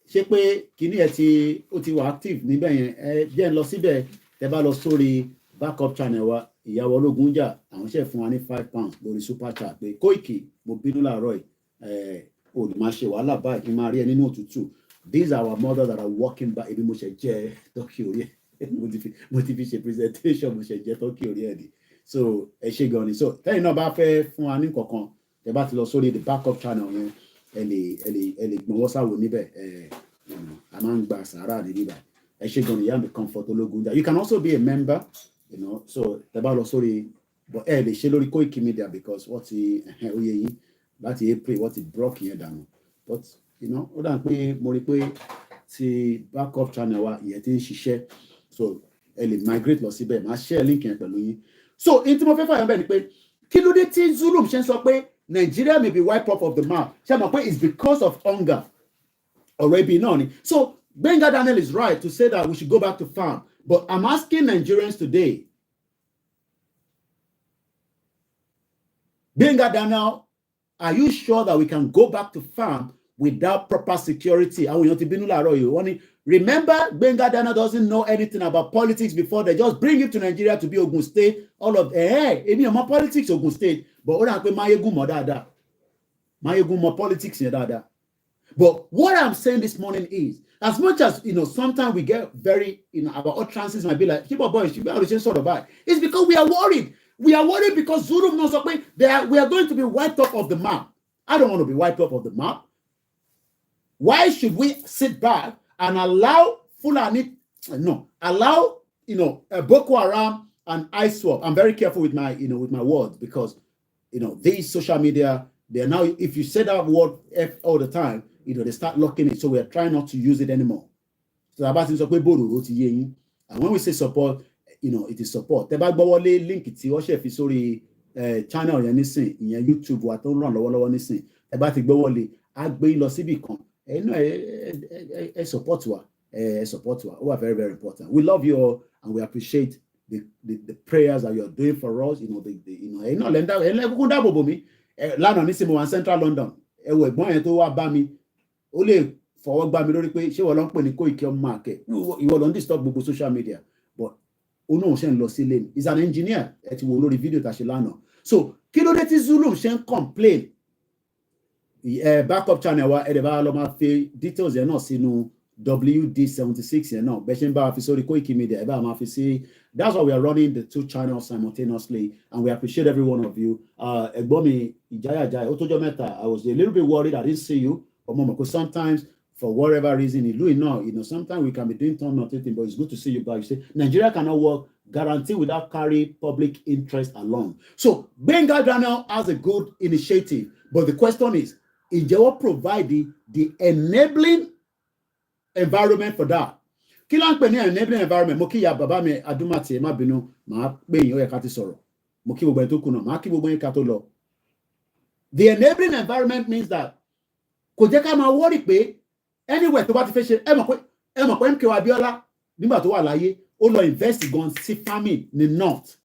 ṣé pé kíní ẹ ti wà active níbẹ̀ yẹn, jẹ́ ń lọ síbẹ̀. tẹ́ bá lọ sórí backup channel wa ìyàwó ológun jà àwọn ṣe fún wa ní £5 lórí super chat pé Koiki mo bínú láàárọ̀ yìí ò ní máa ṣe wàhálà báyìí kí n máa rí ẹ nínú òtútù. These are our mothers that are walking by. Ebi mo ṣe jẹ turkey orí ẹ mo ti fi ṣe presentation mo ṣe jẹ turkey orí ẹ ni. So ẹ ṣe gan ni. So tẹ́yìn náà bá fẹ́ fún wa ní kankan tẹ́ bá ti lọ sórí the backup channel yẹn ẹ lè gbọ́n wọ́sàwò níbẹ̀ a máa ń gba sàárà ní bíbá ẹ ṣe gan ni ìyá mi comfort ológun jà. You can also be a member, so tẹ́ bá lọ sórí but ẹ lè ṣe lórí Koikimedia because wọ́n ti oyè yín láti April wọ́n ti block yẹn dànù but ó dà pé mo rí pé ti backup channel wa ìyẹn ti ń ṣiṣẹ́ so ẹ lè migrate lọ síbẹ̀ máa share link yẹn pẹ̀lú yín. So in tí mo fẹ́ fàyàn bẹ́ẹ̀ ni pé kí ló dé tí Zulum ṣe ń sọ pé Nigeria may be wiped off of the map ṣe mọ̀ pé it's because of hunger ọ̀rọ̀ ibi náà ni. So Gbenga Daniel is right to say that we should go back to farm, but I'm asking Nigerians today, Gbenga Daniel, are you sure that we can go back to farm without proper security? Remember, Gbenga Daniel doesn't know anything about politics before. They just bring him to Nigeria to be Ogun State. All of more politics Ogun State, but more politics. But what I'm saying this morning is, as much as sometimes we get very our utterances might be like, boys, you be sort of vibe. It's because we are worried. We are worried because Zulum knows we are going to be wiped off of the map. I don't want to be wiped off of the map. Why should we sit back and allow Fulani, allow Boko Haram and ISWAP? I'm very careful with my with my words because these social media, they are now, if you say that word F all the time, they start locking it. So we are trying not to use it anymore. So about things like Bororo ti yé. And when we say support, it is support. Tẹ́ bá gbọ́ wọlé link tí wọ́n ṣe fi sórí channel yẹn nísìn, ìyẹn YouTube wa tó ń ràn lọ́wọ́lọ́wọ́ nísìn. Tẹ́ bá ti gbọ́ wọlé, á gbé lọ síbì kan. Support wa. Support wa. We are very, very important. We love you all and we appreciate the prayers that you are doing for us. Lánàá nísìn mo wà ní Central London. Ẹ̀wọ̀ ẹ̀gbọ́n yẹn tó wá bá mi. Ó lè fọwọ́ gbá mi lórí pé ṣé wọ́n lọ ń pè ní Koiki ọmọ àkẹ́. Ìwọ lọ ń disturb gbogbo social media. But ono ṣe ń lọ sí lane. He's an engineer. Ẹ ti wo lórí fídíò tá ṣe lánàá. So kí ló dé tí Zulum ṣe ń complain? Backup channel wa ẹ dẹ̀ bá lọ máa fi details yẹn náà sínú WD76 yẹn náà. Bẹ́ẹ̀ ṣe ń bá wa fi sórí Koikimedia ẹ bá máa fi sí. That's why we are running the 2 channels simultaneously and we appreciate every one of you. Ẹ̀gbọ́n mi Ìjáyà ó tójọ́ mẹ́ta. I was a little bit worried I didn't see you. Because sometimes for whatever reason, sometimes we can be doing nothing, but it's good to see you back. You say Nigeria cannot work guarantee without carry public interest along. So Gbenga Daniel has a good initiative, but the question is wọ́n provide the enabling environment for that? Kí ló ń pè ní enabling environment? Mo kí ya bàbá mi Adumati ẹ má bínú, màá pè yín ó yẹ ká ti sọ̀rọ̀. Mo kí gbogbo ẹni tó kù náà, màá kí gbogbo yín ká tó lọ. The enabling environment means that kò jẹ́ ká máa worry pé anywhere tó bá ti fẹ́ ṣe ẹ mọ̀ pé MK Abiola nígbà tó wà láyé ó lọ invest gan sí farming ní north.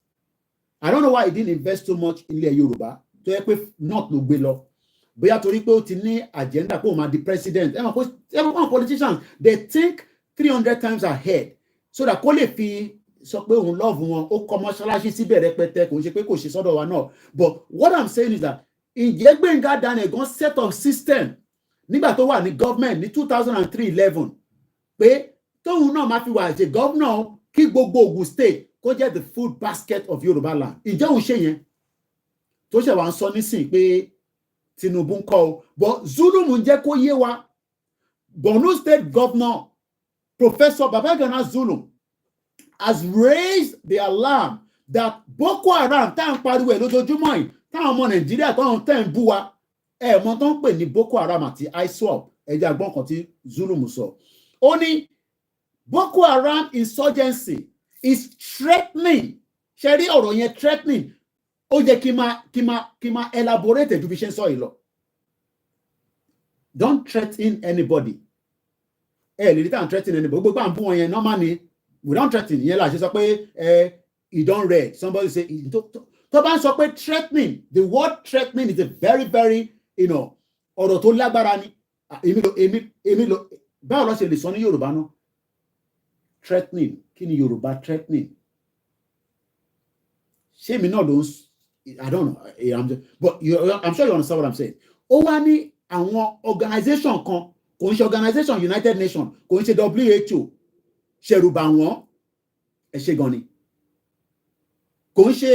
I don't know why he didn't invest so much in ilẹ̀ Yorùbá tó yẹ pé north ló gbé lọ. Bóyá torí pé ó ti ní agenda pé ó máa di president. Ẹ mọ̀ pé politicians they think 300 times ahead so that kó lè fi sọ pé òun love wọn ó kọ́ mọ́ṣáláṣí síbẹ̀ rẹpẹtẹ kò ń ṣe pé kò ṣe sọ́dọ̀ wa náà. But what I'm saying is that ìjẹ́ Gbenga Daniel gan set of system nígbà tó wà ní government ní 2003-11 pé tóun náà máa fi wà ṣe governor kí gbogbo Ogun State kó jẹ́ the food basket of Yorùbá land. Ìjẹ́ òun ṣe yẹn tó ṣe wà ń sọ nísìn pé Tinubu ń kọ́ o but Zulum ń jẹ́ kó yé wa Borno State Governor Professor Babagana Zulum has raised the alarm that Boko Haram tá à ń pariwo ẹ̀ lójoojúmọ́ yìí táwọn ọmọ Nàìjíríà táwọn tẹ̀ ń bú wa mọ tó ń pè ní Boko Haram àti ISWAP ẹjẹ àgbọn kan tí Zulum sọ ó ní Boko Haram insurgency is threatening ṣe rí ọ̀rọ̀ yẹn threatening ó yẹ kí máa elaborate ju bí ṣe ń sọ yìí lọ. Don't threaten anybody. Lè rí tá à ń threaten anybody gbogbo à ń bú wọn yẹn normal ni we don't threaten ìyẹn là ṣe sọ pé he don read somebody say tó bá ń sọ pé threatening the word threatening is a very very ọ̀rọ̀ tó lágbára ni èmi lọ báwo lọ ṣe lè sọ ní Yorùbá náà threatening kí ni Yorùbá threatening Ṣé mi náà ló ń I don't know, but I'm sure you understand what I'm saying. Ó wá ní àwọn organization kan, kò ń ṣe organization United Nations, kò ń ṣe WHO, ṣẹ̀rù bà wọ́n, ẹ ṣe gan ni. Kò ń ṣe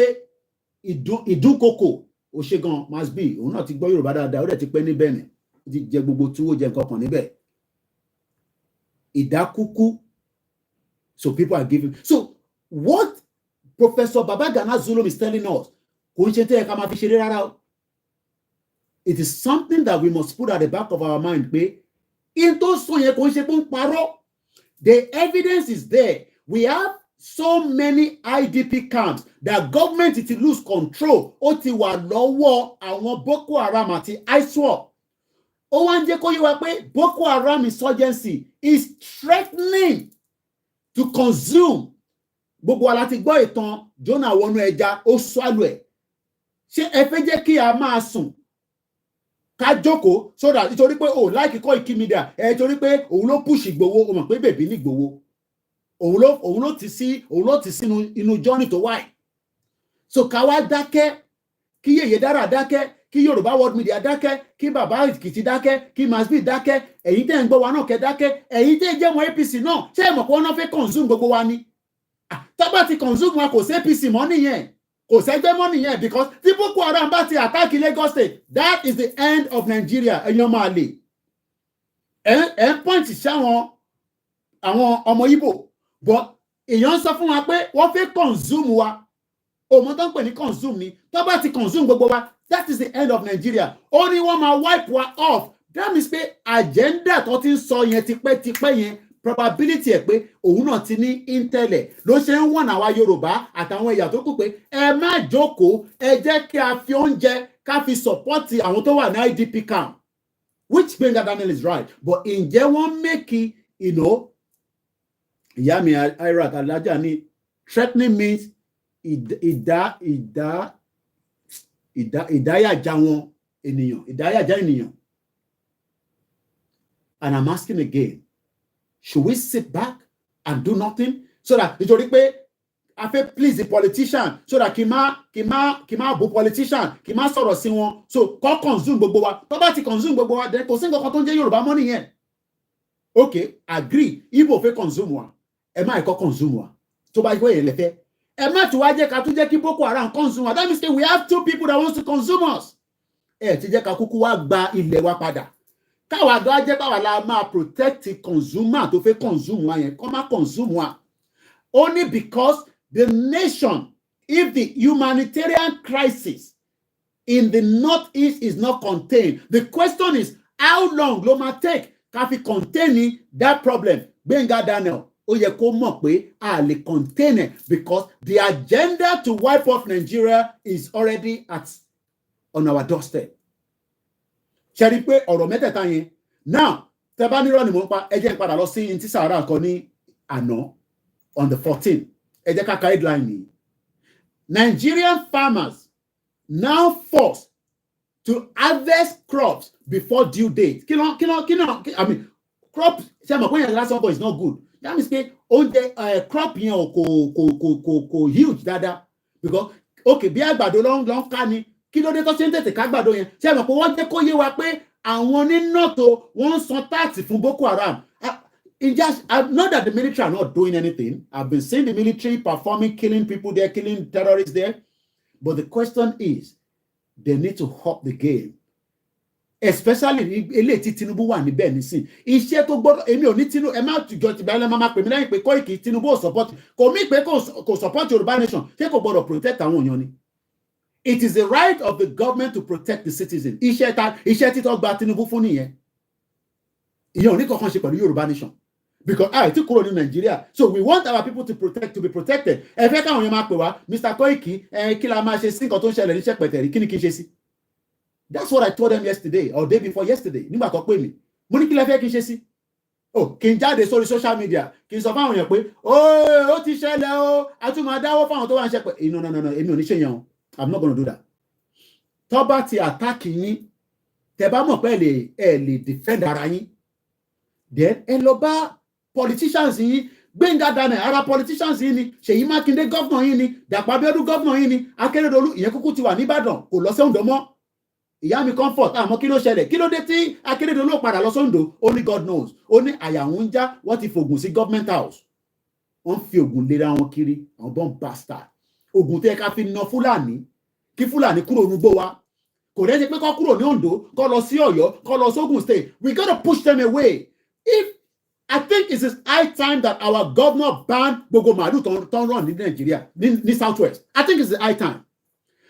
ìdúnkokò, ó ṣe gan must be, òun náà ti gbọ́ Yorùbá dáadáa, ó dẹ̀ ti pẹ́ ní Benin, ó ti jẹ gbogbo túwó jẹ nǹkan kan níbẹ̀. Ìdákúkú, so people are giving. So what Professor Babagana Zulum is telling us, kò ń ṣe tẹ́ ẹ ká máa fi ṣeré rárá o. It is something that we must put at the back of our mind pé in tó sọ yẹn kò ń ṣe pé ń parọ́. The evidence is there. We have so many IDP camps that government ti lose control. Ó ti wà lọ́wọ́ àwọn Boko Haram àti ISWAP. Ó wá ń jẹ́ kó yé wa pé Boko Haram insurgency is threatening to consume. Gbogbo wa láti gbọ́ ìtàn Jonah wọnú ẹja, ó swallow ẹ̀. Ṣé ẹ fẹ́ jẹ́ kí a máa sùn ká jókòó so that nítorí pé o like Koikimedia, nítorí pé òun ló push Ìgbòho, o mọ̀ pé bèbí ní Ìgbòho, òun ló ti sínú inú journey tó wáyé. So ká wá dákẹ́, kí Yèyé Dára dákẹ́, kí Yorùbá World Media dákẹ́, kí Bàbá Èkìtì dákẹ́, kí Masbi dákẹ́, ẹ̀yin tẹ́ ń gbọ́ wa náà kẹ́ dákẹ́, ẹ̀yin tẹ́ jẹ́ mọ́ APC náà, ṣé ẹ mọ̀ pé wọ́n náà fẹ́ consume gbogbo wa ni? Tá bá ti consume wa kò sí APC mọ́ nìyẹn, kò sẹ́gbẹ́ mọ́ nìyẹn, because tí Boko Haram bá ti attack Lagos State, that is the end of Nigeria. Ẹ̀yin ọmọ àlè ẹ̀ ń point sáwọn àwọn ọmọ Igbo, but èèyàn sọ fún wa pé wọ́n fẹ́ consume wa. Òmò tó ń pè ní consume ni, tó bá ti consume gbogbo wa, that is the end of Nigeria. Ó ní wọ́n máa wipe wa off. That means pé agenda tó ti ń sọ yẹn tipẹ́tipẹ́ yẹn, probability ẹ̀ pé òun náà ti ní intellect ló ṣe ń wọ̀n àwa Yorùbá àtàwọn ẹ̀yà tó kù pé ẹ má jókòó, ẹ jẹ́ kí a fi oúnjẹ ká fi support àwọn tó wà ní IDP camp, which Gbenga Daniel is right, but ǹjẹ́ wọ́n make ìyá mi Irat Alájà ní threatening means ìdáyàjá wọn ènìyàn, ìdáyàjá ènìyàn. And I'm asking again, should we sit back and do nothing so that nítorí pé a fẹ́ please the politician, so that kì má bú politician, kì má sọ̀rọ̀ sí wọn, so kọ́ consume gbogbo wa, tó bá ti consume gbogbo wa, then kò sí nǹkan kan tó ń jẹ́ Yorùbá mọ́ nìyẹn. Okay, agree, Igbo fẹ́ consume wa, ẹ má ẹ̀kọ́ consume wa, tó bá gbé yẹn lẹ́fẹ́, ẹ má tí wá jẹ́ ká tún jẹ́ kí Boko Haram consume wa. That means we have two people that want to consume us. Ẹ ti jẹ́ ká kúkú wá gba ilẹ̀ wa padà. Káwa àdó ajẹ́ báwa la máa protect consumer tó fẹ́ consume wa yẹn, kọ́ má consume wa. Only because the nation, if the humanitarian crisis in the northeast is not contained, the question is how long ló máa take ká fi contain that problem. Gbenga Daniel, ó yẹ kó mọ̀ pé a lè contain it, because the agenda to wipe off Nigeria is already on our doorstep. Ṣé rí pé ọ̀rọ̀ mẹ́tẹ̀ẹ̀ta yẹn, now tẹ́ bá nírọ̀ ni mò ń pa, ẹ jẹ́ n padà lọ sí ntí Sahara kan ní àná on the 14th. Ẹ jẹ́ ká ka headline ni. Nigerian farmers now forced to harvest crops before due date. I mean, crop, ṣé mọ̀ pé yẹn last one is not good. That means pé oúnjẹ crop yẹn kò huge dáadáa, because okay, bí àgbàdo ló ń ká ni, kí ló dé tó ṣe ń tètè ká àgbàdo yẹn? Ṣé mọ̀ pé wọ́n jẹ́ kó yé wa pé àwọn onínàtò wọ́n ń san tax fún Boko Haram. I've not that the military are not doing anything. I've been seeing the military performing, killing people there, killing terrorists there. But the question is, they need to up the game. Especially eléyìí tí Tinubu wà níbẹ̀ nísìn. Iṣẹ́ tó gbọ́dọ̀, èmi ò ní Tinubu, ẹ má tùjọ ti bẹ́ẹ̀ máa pè mí lẹ́yìn pé Koiki Tinubu ò support. Kò mí pé kò support Yorùbá nation. Ṣé kò gbọ́dọ̀ protect àwọn èèyàn ni? It is the right of the government to protect the citizen. Iṣẹ́ títọ́ gba Tinubu fún nìyẹn. Ìyẹn ò ní kankan ṣe pẹ̀lú Yorùbá nation. Because ti kúrò ní Nigeria, so we want our people to be protected. Ẹ fẹ́ káwọn yẹn máa pè wá, Mr. Koiki, kí la máa ṣe sí nǹkan tó ń ṣẹlẹ̀ ní Ṣẹ̀pẹ̀tẹ̀rí, kí ni kí n ṣe sí? That's what I told them yesterday or day before yesterday. Nígbà tó pè mí, mo ní kí lẹ fẹ́ kí n ṣe sí? Kí n jáde sórí social media, kí n sọ fáwọn èèyàn pé ó ti ṣẹlẹ̀ o, a tún máa dáwọ́ fáwọn tó wà ní Ṣẹ̀pẹ̀. No, èmi ò ní ṣe yẹn o. I'm not going to do that. Tó bá ti attack yín, tẹ́ bá mọ̀ pé ẹ lè defend ara yín, then ẹ lọ bá politicians yìí, Gbenga Daniel ara politicians yìí ni, Ṣèyí Mákindé governor yìí ni, Dàpọ̀ Abíọ́dún governor yìí ni, Akérédolú ìyẹn kúkú ti wà ní Ìbàdàn kò lọ sí Oǹdó mọ́. Ìyá mi comfort àmọ́ kí ló ṣẹlẹ̀, kí ló dé tí Akérédolú padà lọ sí Oǹdó, only God knows. Ó ní àyà òun ń já, wọ́n ti fògùn sí government house, wọ́n fi ògùn lera wọn kiri, àwọn bomb bastard. Ògùn tẹ́ ká fi na Fúlàní kí Fúlàní kúrò nígbó wa, kò dẹ́ ṣe pé kó kúrò ní Oǹdó kó lọ sí Ọ̀yọ́ kó lọ sí Ògùn state. We gotta push them away. I think it is high time that our governor ban gbogbo màálù tó ń run ní Nàìjíríà ní southwest. I think it's the high time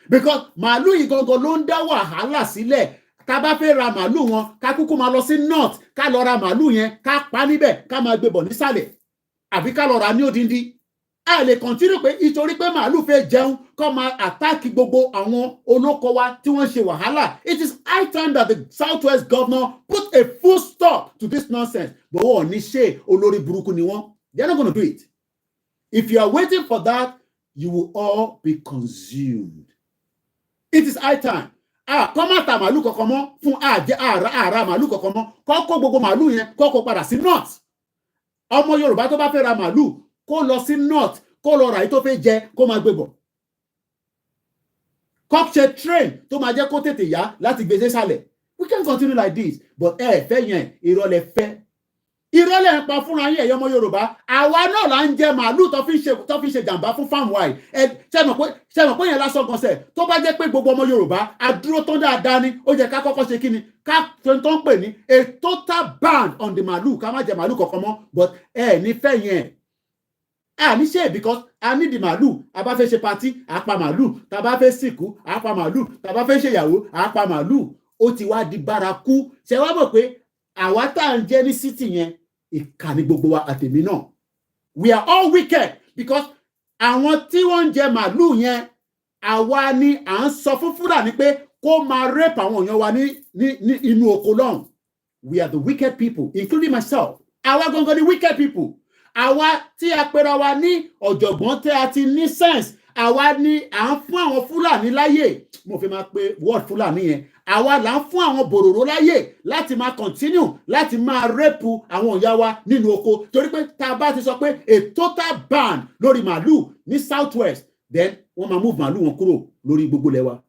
because màálù yìí gangan ló ń dá wàhálà sílẹ̀. Tá bá fẹ́ ra màálù wọn ká kúkú máa lọ sí north ká lọ ra màálù yẹn ká pa níbẹ̀ ká máa gbé bọ̀ nísàlẹ̀ àbí ká lọ ra ní odindi. A lè continue pé ìtorí pé màálù fẹ́ jẹun kó máa attack gbogbo àwọn olóko wa tí wọ́n ṣe wàhálà. It is high time that the southwest governor put a full stop to this nonsense. But wọ́n ní ṣe olórí burúkú ni wọ́n. They are not going to do it. If you are waiting for that, you will all be consumed. It is high time. Kọ́ má ta màálù kankan mọ́ fún àrà màálù kankan mọ́. Kọ́ kó gbogbo màálù yẹn kó kó padà sí north. Ọmọ Yorùbá tó bá fẹ́ ra màálù kó lọ sí north kó lọ rà yìí tó fẹ́ jẹ kó máa gbé bọ̀. Kó ṣe train tó máa jẹ́ kó tètè yá láti gbé sálẹ̀. We can't continue like this. But fẹ́ yẹn ìrọ̀lẹ́ fẹ́. Ìrọ̀lẹ́ ń pa fúnra yín ẹ̀yọ́ ọmọ Yorùbá. Àwa náà là ń jẹ màálù tó fi ṣe jàǹbá fún farm wide. Ṣé mọ̀ pé yẹn lásán gan sẹ̀ tó bá jẹ́ pé gbogbo ọmọ Yorùbá adúró tán dáadáa ni ó jẹ́ ká kọ́kọ́ ṣe kí ni ká tó ń pè ní a total ban on the màálù ká má jẹ màálù kankan mọ́. But ní fẹ́ yẹn. Ní ṣe because a ní di màálù a bá fẹ́ ṣe party a pa màálù tá bá fẹ́ sìnkú a pa màálù tá bá fẹ́ ṣe ìyàwó a pa màálù. Ó ti wá di bárakú. Ṣé wá mọ̀ pé àwa tá à ń jẹ́ ní city yẹn ìkà ni gbogbo wa àtèmi náà. We are all wicked because àwọn tí wọ́n ń jẹ màálù yẹn àwa ni à ń sọ fún Fúlàní pé kó máa rape àwọn èèyàn wa ní inú oko lọ́hùn. We are the wicked people including myself. Àwa gangan ni wicked people. Àwa tí a pera wa ní ọ̀jọ̀gbọ́n tẹ́ a ti ní sense. Àwa ni à ń fún àwọn Fúlàní láyè. Mo fi máa pe word Fúlàní yẹn. Àwa là ń fún àwọn Bororo láyè láti máa continue láti máa rape àwọn ìyá wa nínú oko. Torí pé tá a bá ti sọ pé a total ban lórí màálù ní southwest then wọ́n máa move màálù wọn kúrò lórí gbogbo ilẹ̀ wa.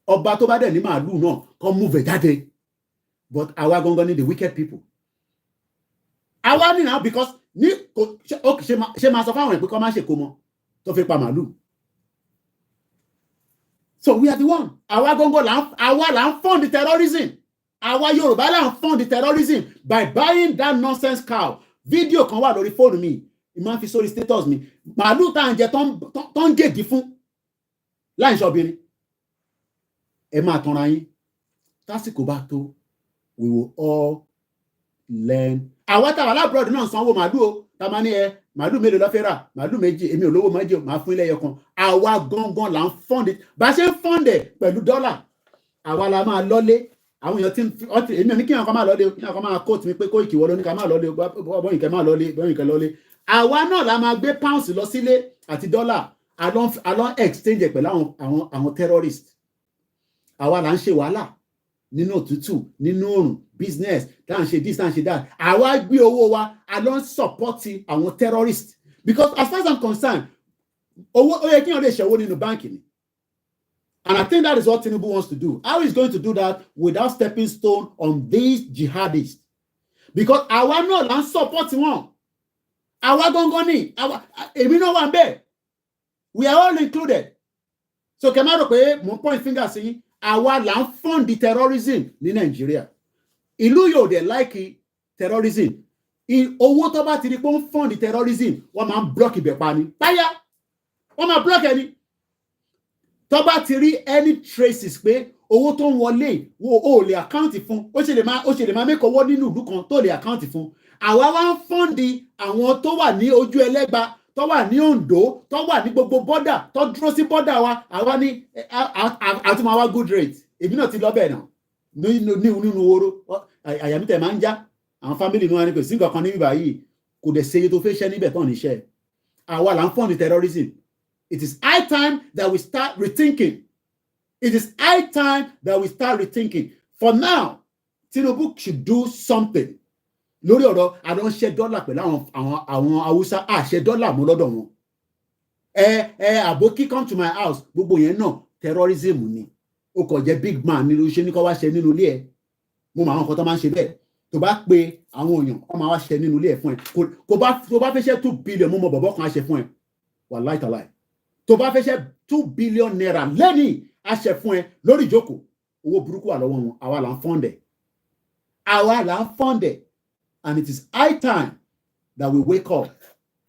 Ọba tó bá dẹ̀ ní màálù náà kó move jáde. But àwa gangan ni the wicked people. Àwa ni now because ṣe máa sọ fáwọn ẹ̀ pé kó má ṣe kó mọ tó fi pa màálù. So we are the one. Àwa gangan àwa là ń fund the terrorism. Àwa Yorùbá là ń fund the terrorism by buying that nonsense cow. Fídíò kan wà lórí fóònù mi. Ìmọ̀ fi sórí status mi. Màálù tá à ń jẹ tó ń gègì fún láì ṣọ́bìnrin. Ẹ máa tanra yín. Tásìkò bá tó, we will all learn. Àwa táwa lábúrọ̀dù náà sanwó màálù o. Tá máa ní màálù mélòó ló fẹ́ rà, màálù méjì, èmi ò lówó méjì, màá fún ilé ẹyọ kan. Àwa gangan là ń fund. Bá ṣe ń fund pẹ̀lú dọ́là. Àwa la máa lọ́lé. Àwọn èèyàn tí èmi ò ní kí èèyàn kan máa lọ́lé, kí èèyàn kan máa kóòtù mi pé Koiki wọ́n ló ní ká máa lọ́lé, bọ́yìnkẹ́ máa lọ́lé, bọ́yìnkẹ́ lọ́lé. Àwa náà la máa gbé pounds lọ sílé àti dọ́là. Along exchange pẹ̀lú àwọn terrorists. Àwa là ń ṣe wàhálà nínú òtútù, nínú òrùn, business, tá à ń ṣe this, tá à ń ṣe that. Àwa gbé owó wa, a lọ ń support àwọn terrorists. Because as far as I'm concerned, owó ó yẹ kí wọ́n lè ṣe owó nínú báńkì ni. And I think that is what Tinubu wants to do. How is going to do that without stepping stone on these jihadists? Because àwa náà là ń support wọn. Àwa gangan ni, èmi náà wà ń bẹ̀. We are all included. So kẹ́ má rò pé mo point finger sí yín. Àwa là ń fund the terrorism ní Nàìjíríà. Ìlú yóò dẹ̀ like terrorism. Owó tó bá ti rí pé ó ń fund the terrorism, wọ́n máa ń block ibẹ̀ pa ni. Báyà, wọ́n máa block ẹni. Tó bá ti rí any traces pé owó tó ń wọlé wo ò lè account fún, ó ṣe lè máa make owó nínú ìlú kan tó lè account fún. Àwa wá ń fund àwọn tó wà ní ojú ẹlẹ́gba, tó wà ní Oǹdó, tó wà ní gbogbo border, tó dúró sí border wa, àwa ní àtúmọ̀ àwa good rate. Èmi náà ti lọ bẹ́ẹ̀ náà nínú oró àyà mi tẹ̀ máa ń já. Àwọn family ní wọn ni kò sí nǹkan kan níbí báyìí, kò dẹ̀ ṣe iye tó fẹ́ ṣẹ́ níbẹ̀ tán níṣẹ́. Àwa là ń fund terrorism. It is high time that we start rethinking. It is high time that we start rethinking. For now, Tinubu should do something. lórí ọ̀rọ̀ àdánṣẹ́ dọ́là pẹ̀lú àwọn Haúsá àṣẹ dọ́là mú lọ́dọ̀ wọn. Àbókí come to my house gbogbo yẹn náà terrorism ni. O kò jẹ́ big man ni ló ṣe ní kó wá ṣe nínú ilé ẹ̀. Mo mọ àwọn nǹkan tó máa ń ṣe bẹ́ẹ̀. Tó bá pe àwọn èèyàn wọ́n máa wá ṣe nínú ilé ẹ̀ fún ẹ. Tó bá fẹ́ ṣe 2 billion mo mọ bọ̀bọ̀ kan á ṣe fún ẹ. Wàláì tàláì. Tó bá fẹ́ ṣe 2 billion naira lẹ́nìí á ṣe fún ẹ lórí ìjókòó. Owó burúkú wà lọ́wọ́ wọn. Àwa là ń fọ́ndẹ̀. Àwa là ń fọ́ndẹ̀. And it is high time that we wake up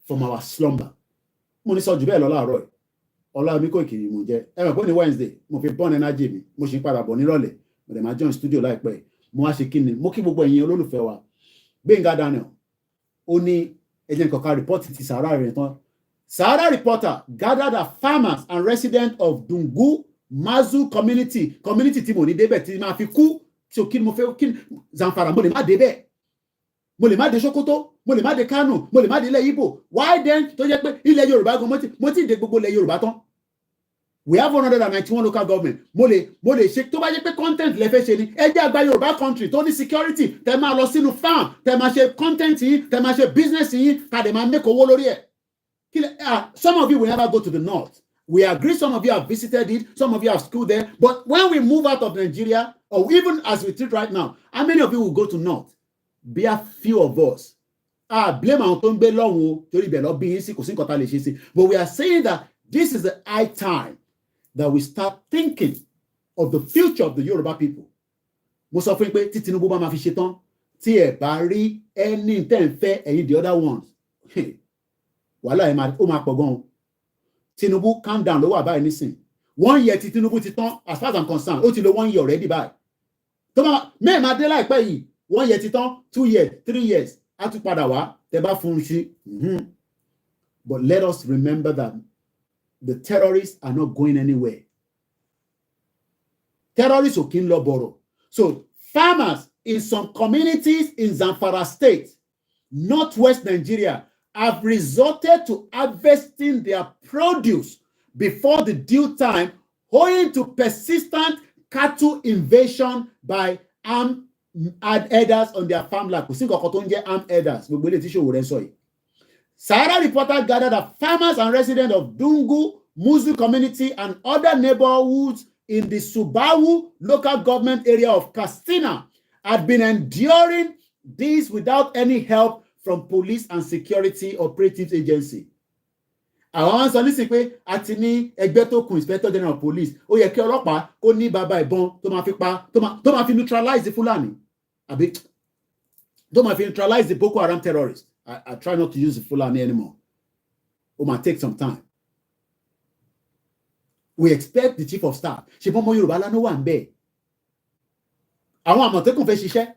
from our slumber. Mo ní sọ jù bẹ́ẹ̀ lọ láàárọ̀ ẹ̀. Ọlá mi Koiki mo jẹ́. Ẹ mọ̀ pé ní Wednesday mo fi burn energy mi. Mo ṣì ń padà bọ̀ nírọ̀lẹ́. Mo dẹ̀ máa join studio láìpẹ́. Mo wá ṣe kí ni? Mo kí gbogbo ẹ̀yin olólùfẹ́ wa. Gbenga Daniel. Ó ní ẹjẹ́ nǹkan ká report ti Sahara rẹ̀ tán. Sahara reporter gathered the farmers and residents of Dungu Mazu community tí mo ní débẹ̀ tí máa fi kú. So kí ni mo fẹ́ kí Zamfara mo lè má débẹ̀. Mo lè má dé Sokoto, mo lè má dé Kano, mo lè má dé ilẹ̀ Igbo. Why then tó jẹ́ pé ilẹ̀ Yorùbá gan mo ti dé gbogbo ilẹ̀ Yorùbá tán. We have 191 local government. Mo lè ṣe tó bá jẹ́ pé content lẹ fẹ́ ṣe ni. Ẹ jẹ́ àgbà Yorùbá country tó ní security. Tẹ máa lọ sínú farm, tẹ máa ṣe content yín, tẹ máa ṣe business yín, ká dẹ̀ máa make owó lórí ẹ̀. Some of you will never go to the north. We agree some of you have visited it, some of you have schooled there. But when we move out of Nigeria, or even as we treat right now, how many of you will go to north? Be a few of us. Blame àwọn tó ń gbé lọ́hùn torí ibẹ̀ lọ bí yín sí kò sí nǹkan tá lè ṣe sí. But we are saying that this is the high time that we start thinking of the future of the Yoruba people. Mo sọ fún yín pé tí Tinubu bá máa fi ṣe tán, tí ẹ bá rí ẹni tẹ́ ń fẹ́ ẹ̀yin the other ones. Wàhálà ẹ̀ ó máa pọ̀ gan-an. Tinubu calm down ló wà báyìí nísìn. 1 year tí Tinubu ti tán, as far as I'm concerned, ó ti lo 1 year already báyìí. Tó mẹ́ẹ̀ máa dé láìpẹ́ yìí. 1 year ti tán, 2 years, 3 years, á tún padà wá, tẹ bá fún un sí. But let us remember that the terrorists are not going anywhere. Terrorists ò kí ń lọ bọ̀rọ̀. So farmers in some communities in Zamfara State, northwest Nigeria, have resorted to harvesting their produce before the due time, owing to persistent cattle invasion by armed herders on their farmland. Kò sí nǹkan tó ń jẹ́ armed herders. Gbogbo ilé tí ṣòwò rẹ̀ sọ yìí. Sahara reporter gathered that farmers and residents of Dungu, Muzu community and other neighborhoods in the Subawu local government area of Katsina had been enduring this without any help from police and security operative agency. Àwọn sọ nísìnyí pé a ti ní ẹgbẹ́ tó kún inspector general of police. Ó yẹ kí ọlọ́pàá kó ní bàbá ìbọn tó máa fi pa tó máa fi neutralize the Fulani. Àbí tó máa fi neutralize the Boko Haram terrorists. I try not to use the Fulani anymore. It might take some time. We expect the chief of staff. Ṣé bọ́n mọ Yorùbá lánàá wà ń bẹ̀? Àwọn Àmọ̀tẹ́kùn fẹ́ ṣiṣẹ́.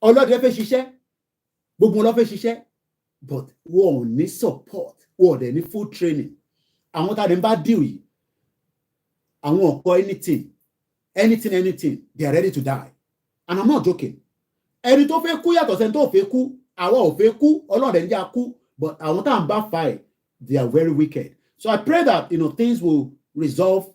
Ọlọ́dẹ fẹ́ ṣiṣẹ́. Gbogbo wọn lọ fẹ́ ṣiṣẹ́. But wọn ò ní support. Wọn ò dẹ̀ ní full training. Àwọn tá a dẹ̀ ń bá deal yìí. Àwọn ọ̀pọ̀ anything. They are ready to die. And I'm not joking. Ẹni tó fẹ́ kú yàtọ̀ sẹ́ni tó fẹ́ kú. Àwa ò fẹ́ kú. Ọlọ́run dẹ̀ ń jẹ́ akú. But àwọn tá à ń bá fight, they are very wicked. So I pray that things will resolve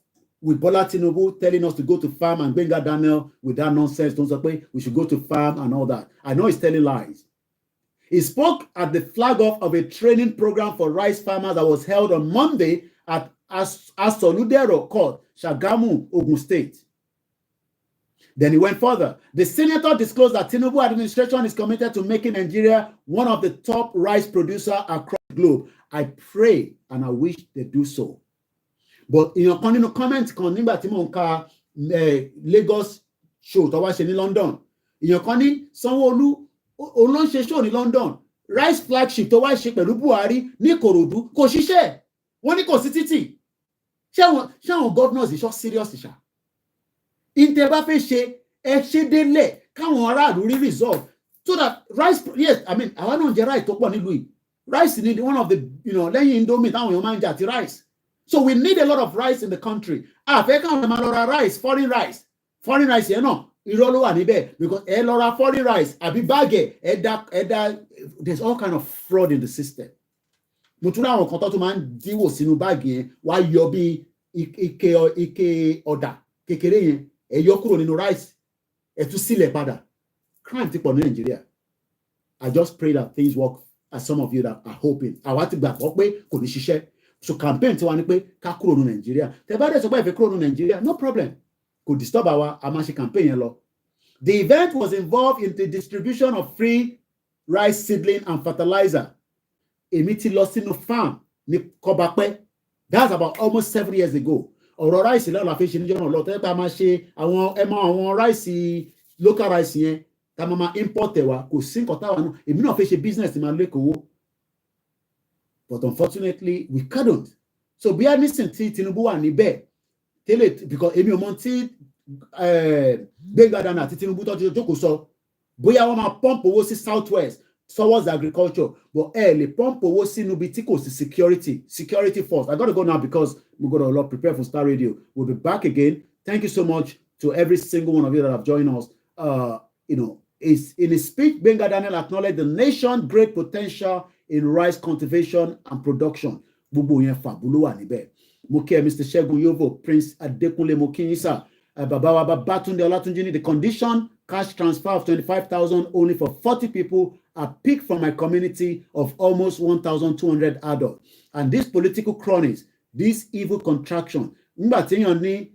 with Bola Tinubu telling us to go to farm and Gbenga Daniel with that nonsense. Don't say we should go to farm and all that. I know he's telling lies. He spoke at the flag off of a training program for rice farmers that was held on Monday at Asoludero Court, Shagamu, Ogun State. Then he went further. The senator disclosed that Tinubu administration is committed to making Nigeria one of the top rice producers across the globe. I pray and I wish they do so. But in comment kan nígbà tí mo ń ka Lagos show tó wá ṣe ní London, ìyàn kan ní Sanwó-Olú òun ló ń ṣe show ní London, rice flagship tó wá ṣe pẹ̀lú Buhari ní Ìkòròdú kò ṣiṣẹ́, wọ́n ní kò sí títì. Ṣé àwọn governors ìṣọ́ serious ṣá? Ìtẹ̀ bá fẹ́ ṣe ẹ ṣe délẹ̀ káwọn aráàlú rí resolve so that rice, yes, I mean àwa náà ń jẹ rice tó pọ̀ nílùú yìí. Rice ni one of the lẹ́yìn Indomie táwọn èèyàn máa ń jẹ àti rice. So we need a lot of rice in the country. Fẹ́ káwọn máa lọ ra rice, foreign rice yẹn náà irọ́ ló wà níbẹ̀ because ẹ lọ ra foreign rice àbí báàgẹ̀ ẹ̀dá there's all kind of fraud in the system. Mo tún láwọn kan tó máa ń díwò sínú báàgì yẹn wá yọ bí ike ọ̀dà kékeré yẹn ẹ yọ kúrò nínú rice ẹ tún sílẹ̀ padà. Crime ti pọ̀ ní Nàìjíríà. I just pray that things work as some of you that are hoping. Àwa ti gbàgbọ́ pé kò ní ṣiṣẹ́. So campaign tiwa ni pé ká kúrò ní Nàìjíríà. Tẹ́ bá dẹ̀ sọ pé ẹ fẹ́ kúrò ní Nàìjíríà, no problem. Kò disturb àwa, a máa ṣe campaign yẹn lọ. The event was involved in the distribution of free rice seedling and fertilizer. Èmi ti lọ sínú farm ní Kọ́bápẹ́. That's about almost 7 years ago. Ọ̀rọ̀ rice lọ́la fi ṣe níjọ́ náà lọ. Tẹ́ bá máa ṣe àwọn rice local rice yẹn. Tá máa import ẹ̀ wá kò sí nǹkan táwa náà. Èmi náà fẹ́ ṣe business ti máa lékòó. But unfortunately, we couldn't. So bí a nísìn tí Tinubu wà níbẹ̀ tẹ́lẹ̀ because èmi ò mọ̀ tí Gbenga Daniel àti Tinubu tó ti jókòó sọ bóyá wọ́n máa pump owó sí southwest towards agriculture but lè pump owó sínú ibi tí kò sí security force. I gotta go now because we gotta lot prepare for Star Radio. We'll be back again. Thank you so much to every single one of you that have joined us. In his speech, Gbenga Daniel acknowledged the nation's great potential in rice cultivation and production. Gbogbo yẹn fàbúlò wà níbẹ̀. Mo kí Mr. Ṣẹ́gun Yovo, Prince Adekunle mo kí yín sir. Bàbá wa Babatunde Olatunji ní the condition cash transfer of 25,000 only for 40 people are picked from my community of almost 1,200 adults. And these political cronies, this evil contraction, nígbà tí èèyàn ní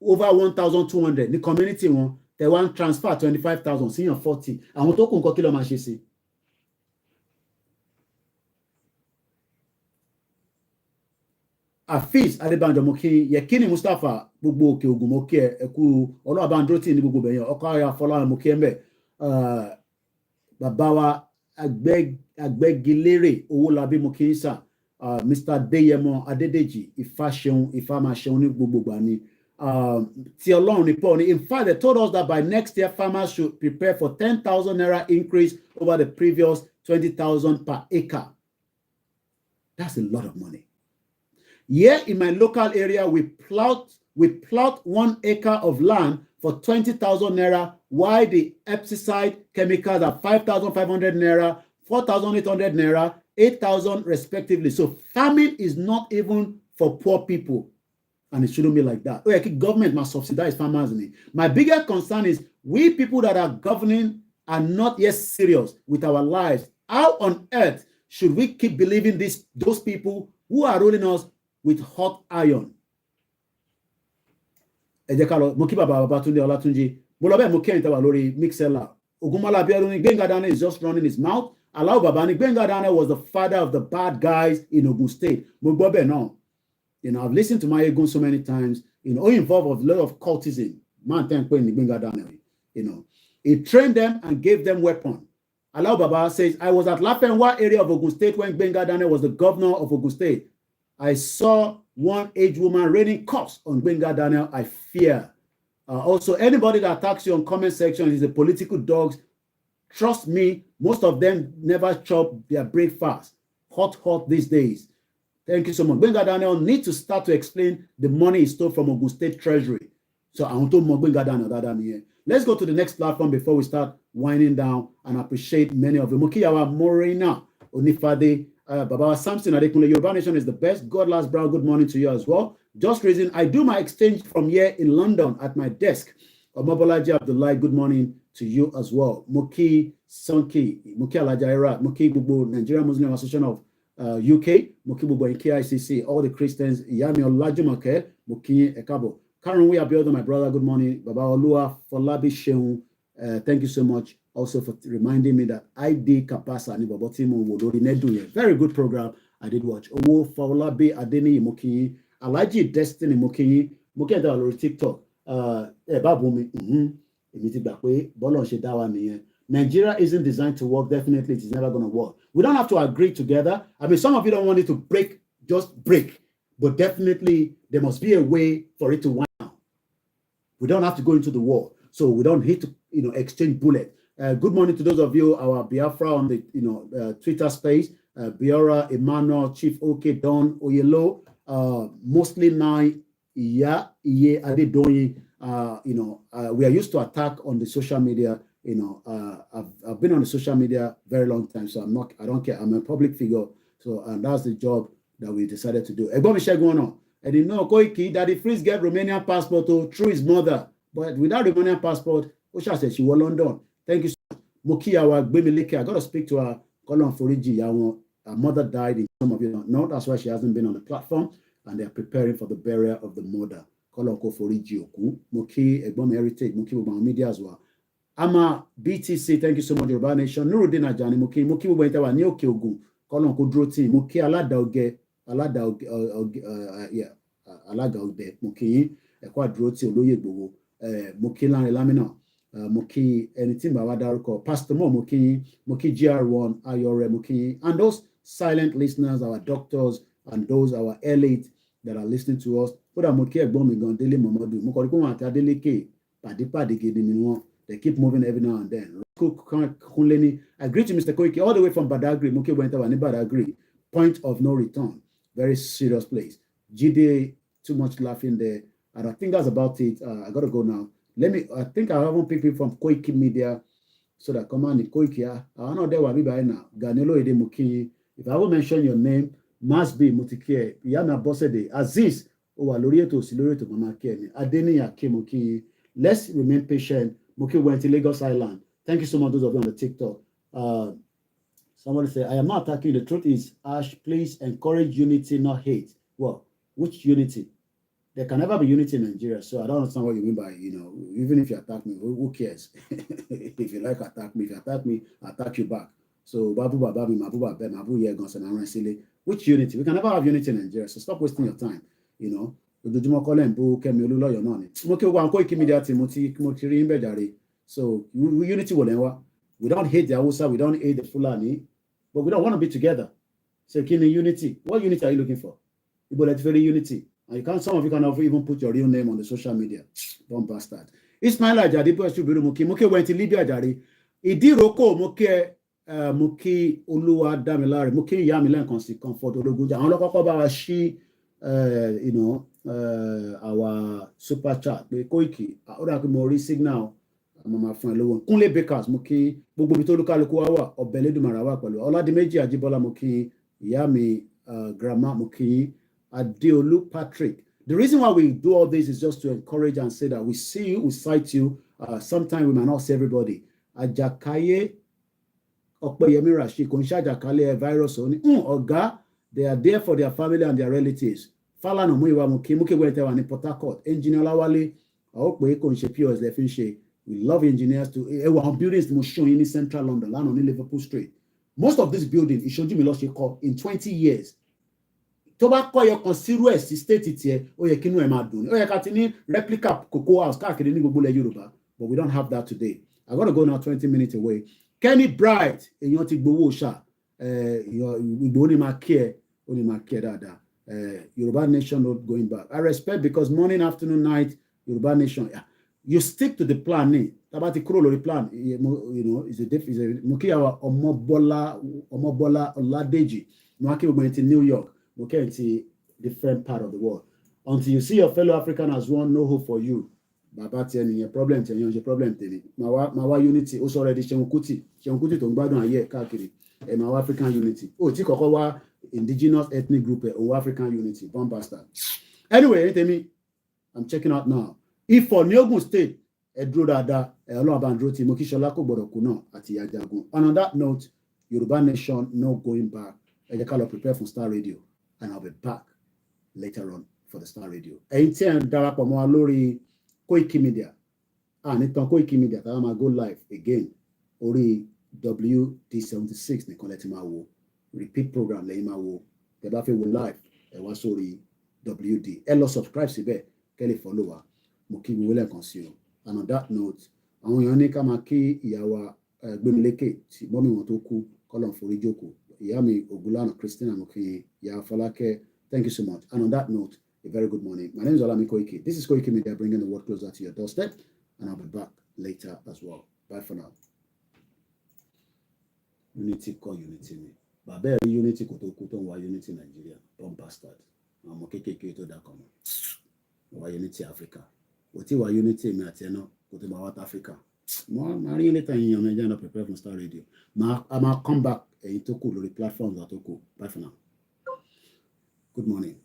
over 1,200 ní community wọn, they want transfer 25,000 síyàn 40. Àwọn tó kù nǹkan kí ló máa ṣe sí. Afis Adebanjo mo kí Yekini Mustapha gbogbo òkè ògùn mo kí ẹ kú Ọlọ́run bá ń dúró tì ní gbogbo bẹ̀yẹn ọkọ ayọ̀ Afọláyan mo kí ẹ mbẹ̀ bàbá wa Agbẹ́gilérè Owólabí mo kí sà Mr. Deyemo Adédèjì Ifá ṣeun Ifá máa ṣeun ní gbogbo gbà ni tí Ọlọ́run ní Paul ní in fact they told us that by next year farmers should prepare for 10,000 naira increase over the previous 20,000 per acre. That's a lot of money. Here in my local area, we plot 1 acre of land for 20,000 naira, while the pesticide chemicals are 5,500 naira, 4,800 naira, 8,000 respectively. So farming is not even for poor people, and it shouldn't be like that. Oh, yeah, government must subsidize farmers. My bigger concern is we people that are governing are not yet serious with our lives. How on earth should we keep believing those people who are ruling us with hot iron? Ẹ jẹ́ ká lọ, mo kí bàbá Babátúndé Ọlátúnjí, mo lọ bẹ́ẹ̀ mo kẹ́yìn tẹ́wà lórí Mixella. Ògúnmọ́lá Abíọ́dún ní Gbenga Daniel is just running his mouth. Alao Baba ní Gbenga Daniel was the father of the bad guys in Ogun State. Mo gbọ́ bẹ́ẹ̀ náà. I've listened to Mayegun so many times. Involved with a lot of cultism. Man thank you Gbenga Daniel. He trained them and gave them weapons. Alao Baba says, I was at Lafenwa area of Ogun State when Gbenga Daniel was the governor of Ogun State. I saw one aged woman raining curse on Gbenga Daniel. I fear. Also, anybody that attacks you on comment section is a political dogs. Trust me, most of them never chop their breakfast. Hot these days. Thank you so much. Gbenga Daniel need to start to explain the money he stole from Ogun State Treasury. So I want to know Gbenga Daniel. Let's go to the next platform before we start winding down and appreciate many of them. Mokiyawa Morena Onifade. Baba Samson Adekunle, Yoruba Nation is the best. God last brow. Good morning to you as well. Just reason I do my exchange from here in London at my desk. Omobolaji Abdullah, good morning to you as well. Moki Sonki, Moki Alajaira, Moki Bubu, Nigerian Muslim Association of UK, Moki Bubu in KICC, all the Christians, Yami Olajumake, Moki Ekabo. Karen we Abiodun, my brother, good morning. Baba Olua Folabi Sheun, thank you so much. Also for reminding me that I did Kapasa and Ibobotimo Wodori Neduye. Very good program. I did watch. Owo Fawolabi Adeni Mokinyi, Alaji Destiny Mokinyi, Mokinyi on TikTok. Babumi. Nigeria isn't designed to work. Definitely, it is never going to work. We don't have to agree together. I mean, some of you don't want it to break, just break. But definitely, there must be a way for it to wind down. We don't have to go into the war. So we don't need to, exchange bullets. Good morning to those of you, our Biafra on the Twitter space. Biora, Emmanuel, Chief OK, Don, Oyelo, mostly now, we are used to attack on the social media. I've been on the social media very long time, so I don't care. I'm a public figure, so that's the job that we decided to do. And Koiki, that the Freeze get Romanian passport through his mother, but without Romanian passport, Osha said she was London. Thank you so much. Mokiyawa Gbenga, I got to speak to her. Kolon Foriji, her mother died. Some of you don't know. That's why she hasn't been on the platform. And they are preparing for the burial of the mother. Kolon Foriji Oku. Moki Egbon Heritage. Moki Ubama Media as well. Ama BTC, thank you so much, Yoruba Nation. Nuruddin Ajani, Moki Uba Itawa, Ni Oke Ogun. Kolon Kodroti, Moki Alada Oge, Alaga Oge, Moki Ekwa Droti, Oloye Gbowo, Moki Lanre Lamina. Moki anything Baba Daruko, Pastor Mo Moki GR1, Ayore Moki, and those silent listeners, our doctors, and those our elite that are listening to us. Put a Moki Egbomigan Daily Mamadu, Mokoriko Ata Deleke, Padi Gidi Minuan. They keep moving every now and then. I greet you, Mr. Koiki, all the way from Badagry, Moki Wentawani Badagry. Point of no return. Very serious place. GD, too much laughing there. And I think that's about it. I gotta go now. I think I haven't picked people from Koikimedia so that come on the Koiki. I know there will be by now. Ganelo Ede Muki. If I will mention your name, must be Mutike, Yana Bossede, Aziz, or Lorieto, Silorito, Mama Kenny, Adenia Kemoki. Let's remain patient. Muki went to Lagos Island. Thank you so much, those of you on the TikTok. Somebody say, I am not attacking. The truth is, Ash, please encourage unity, not hate. Well, which unity? There can never be unity in Nigeria, so I don't understand what you mean by, even if you attack me, who cares? If you like, attack me. If you attack me, I attack you back. So, Babu Bababi, Mabu Babe, Mabu Yegons, and Aran Sile. Which unity? We can never have unity in Nigeria, so stop wasting your time, So, unity will. We don't hate the Hausa, we don't hate the Fulani, but we don't want to be together. So, unity. What unity are you looking for? It's very unity. And some of you can even put your real name on the social media. Don't bastard. Ismail Ajadi, Moki went to Libya, Ajadi. Idiroko, Moki Oluwa Damilare, Moki Yamilan Comfort Ologunja. And look about she, our super chat. Koiki, Orakimori signal. Mama friend Lowen. Kunle Bakers, Moki, Bubu Bitolukalukuawa, or Beledumarawa, Oladimeji Ajibola Moki, Yami, Grandma Moki. Adeolu Patrick. The reason why we do all this is just to encourage and say that we see you, we cite you. Sometimes we might not see everybody. Ajakaye Okpeyemi Rashid, Konsha Ajakale virus only. Oga, they are there for their family and their relatives. Falana Muiwa Muki Wete in Port Harcourt. Engineer Lawale, Okpeye Konshe Pios Lefinshe. We love engineers to our buildings to show in central London, land on Liverpool Street. Most of this building is showing me lost in 20 years. Tó bá kọ́ yẹ kan sírú ẹ̀ sí state tiẹ̀ ó yẹ kínú ẹ̀ máa dùn ó yẹ ká ti ní replica cocoa house káàkiri ní gbogbo ilẹ̀ Yorùbá but we don't have that today. I gotta go now 20 minutes away. Kenny Bright èèyàn ti gbowó ṣá Ìgbòho ni máa kí ẹ ó ní máa kí ẹ dáadáa Yorùbá nation not going back. I respect because morning afternoon night Yorùbá nation you stick to the plan ni tábà ti kúrò lórí plan is a mo kí àwa Ọmọbọ́lá Ọládèjì mo wá kí gbogbo ẹni ti New York. Okay, it's a different part of the world. Until you see your fellow African as one, no hope for you. Baba telling you problem, telling you problem. Mawa unity. Also already Seun Kuti tó ń gbádùn ayé káàkiri. Mawa African unity. Tí kọ́kọ́ wá indigenous ethnic group African unity. Bomb bastard. Anyway, I'm checking out now. If for Ogun State, Edro Dada, Olabandro Timoki Shola kò gbọdọ̀ kú náà àti Ajagun. And on that note, Yoruba nation no going back. Ejekalo prepare for Star Radio. And I'll be back later on for the Star Radio. Ẹ̀yin tí ẹ̀ ń darapọ̀ mọ́ wa lórí Koikimedia. Nítan Koikimedia tá a máa go live again. Orí WD76 nìkan lẹ ti máa wo. Repeat program lẹ́yìn máa wo. Tẹ́ bá fẹ́ wo live, ẹ wá sórí WD. Ẹ lọ subscribe síbẹ̀, kẹ́ lè follow wa. Mo kí gbogbo lẹ́ẹ̀kan sí o. And on that note, àwọn èèyàn ní ká máa kí ìyàwó Gbémilékè tí mọ́mí wọn tó kú kọ́lọ̀ forí jókòó. Yami Ogulano, Christina Moki, Ya Falake, thank you so much. And on that note, a very good morning. My name is Olami Koiki. This is Koikimedia, bringing the world closer to your doorstep, and I'll be back later as well. Bye for now. Unity call unity me. Babe unity koto wa unity Nigeria. Bomb bastard. I'm okay to that come. Wa unity Africa. Oti wa unity me ateno koto ba South Africa. More marry later in your Nigeria prepare for Star Radio. I'm come back. Èyí tó kù lórí platforms àtòkù. Bye for now. Good morning.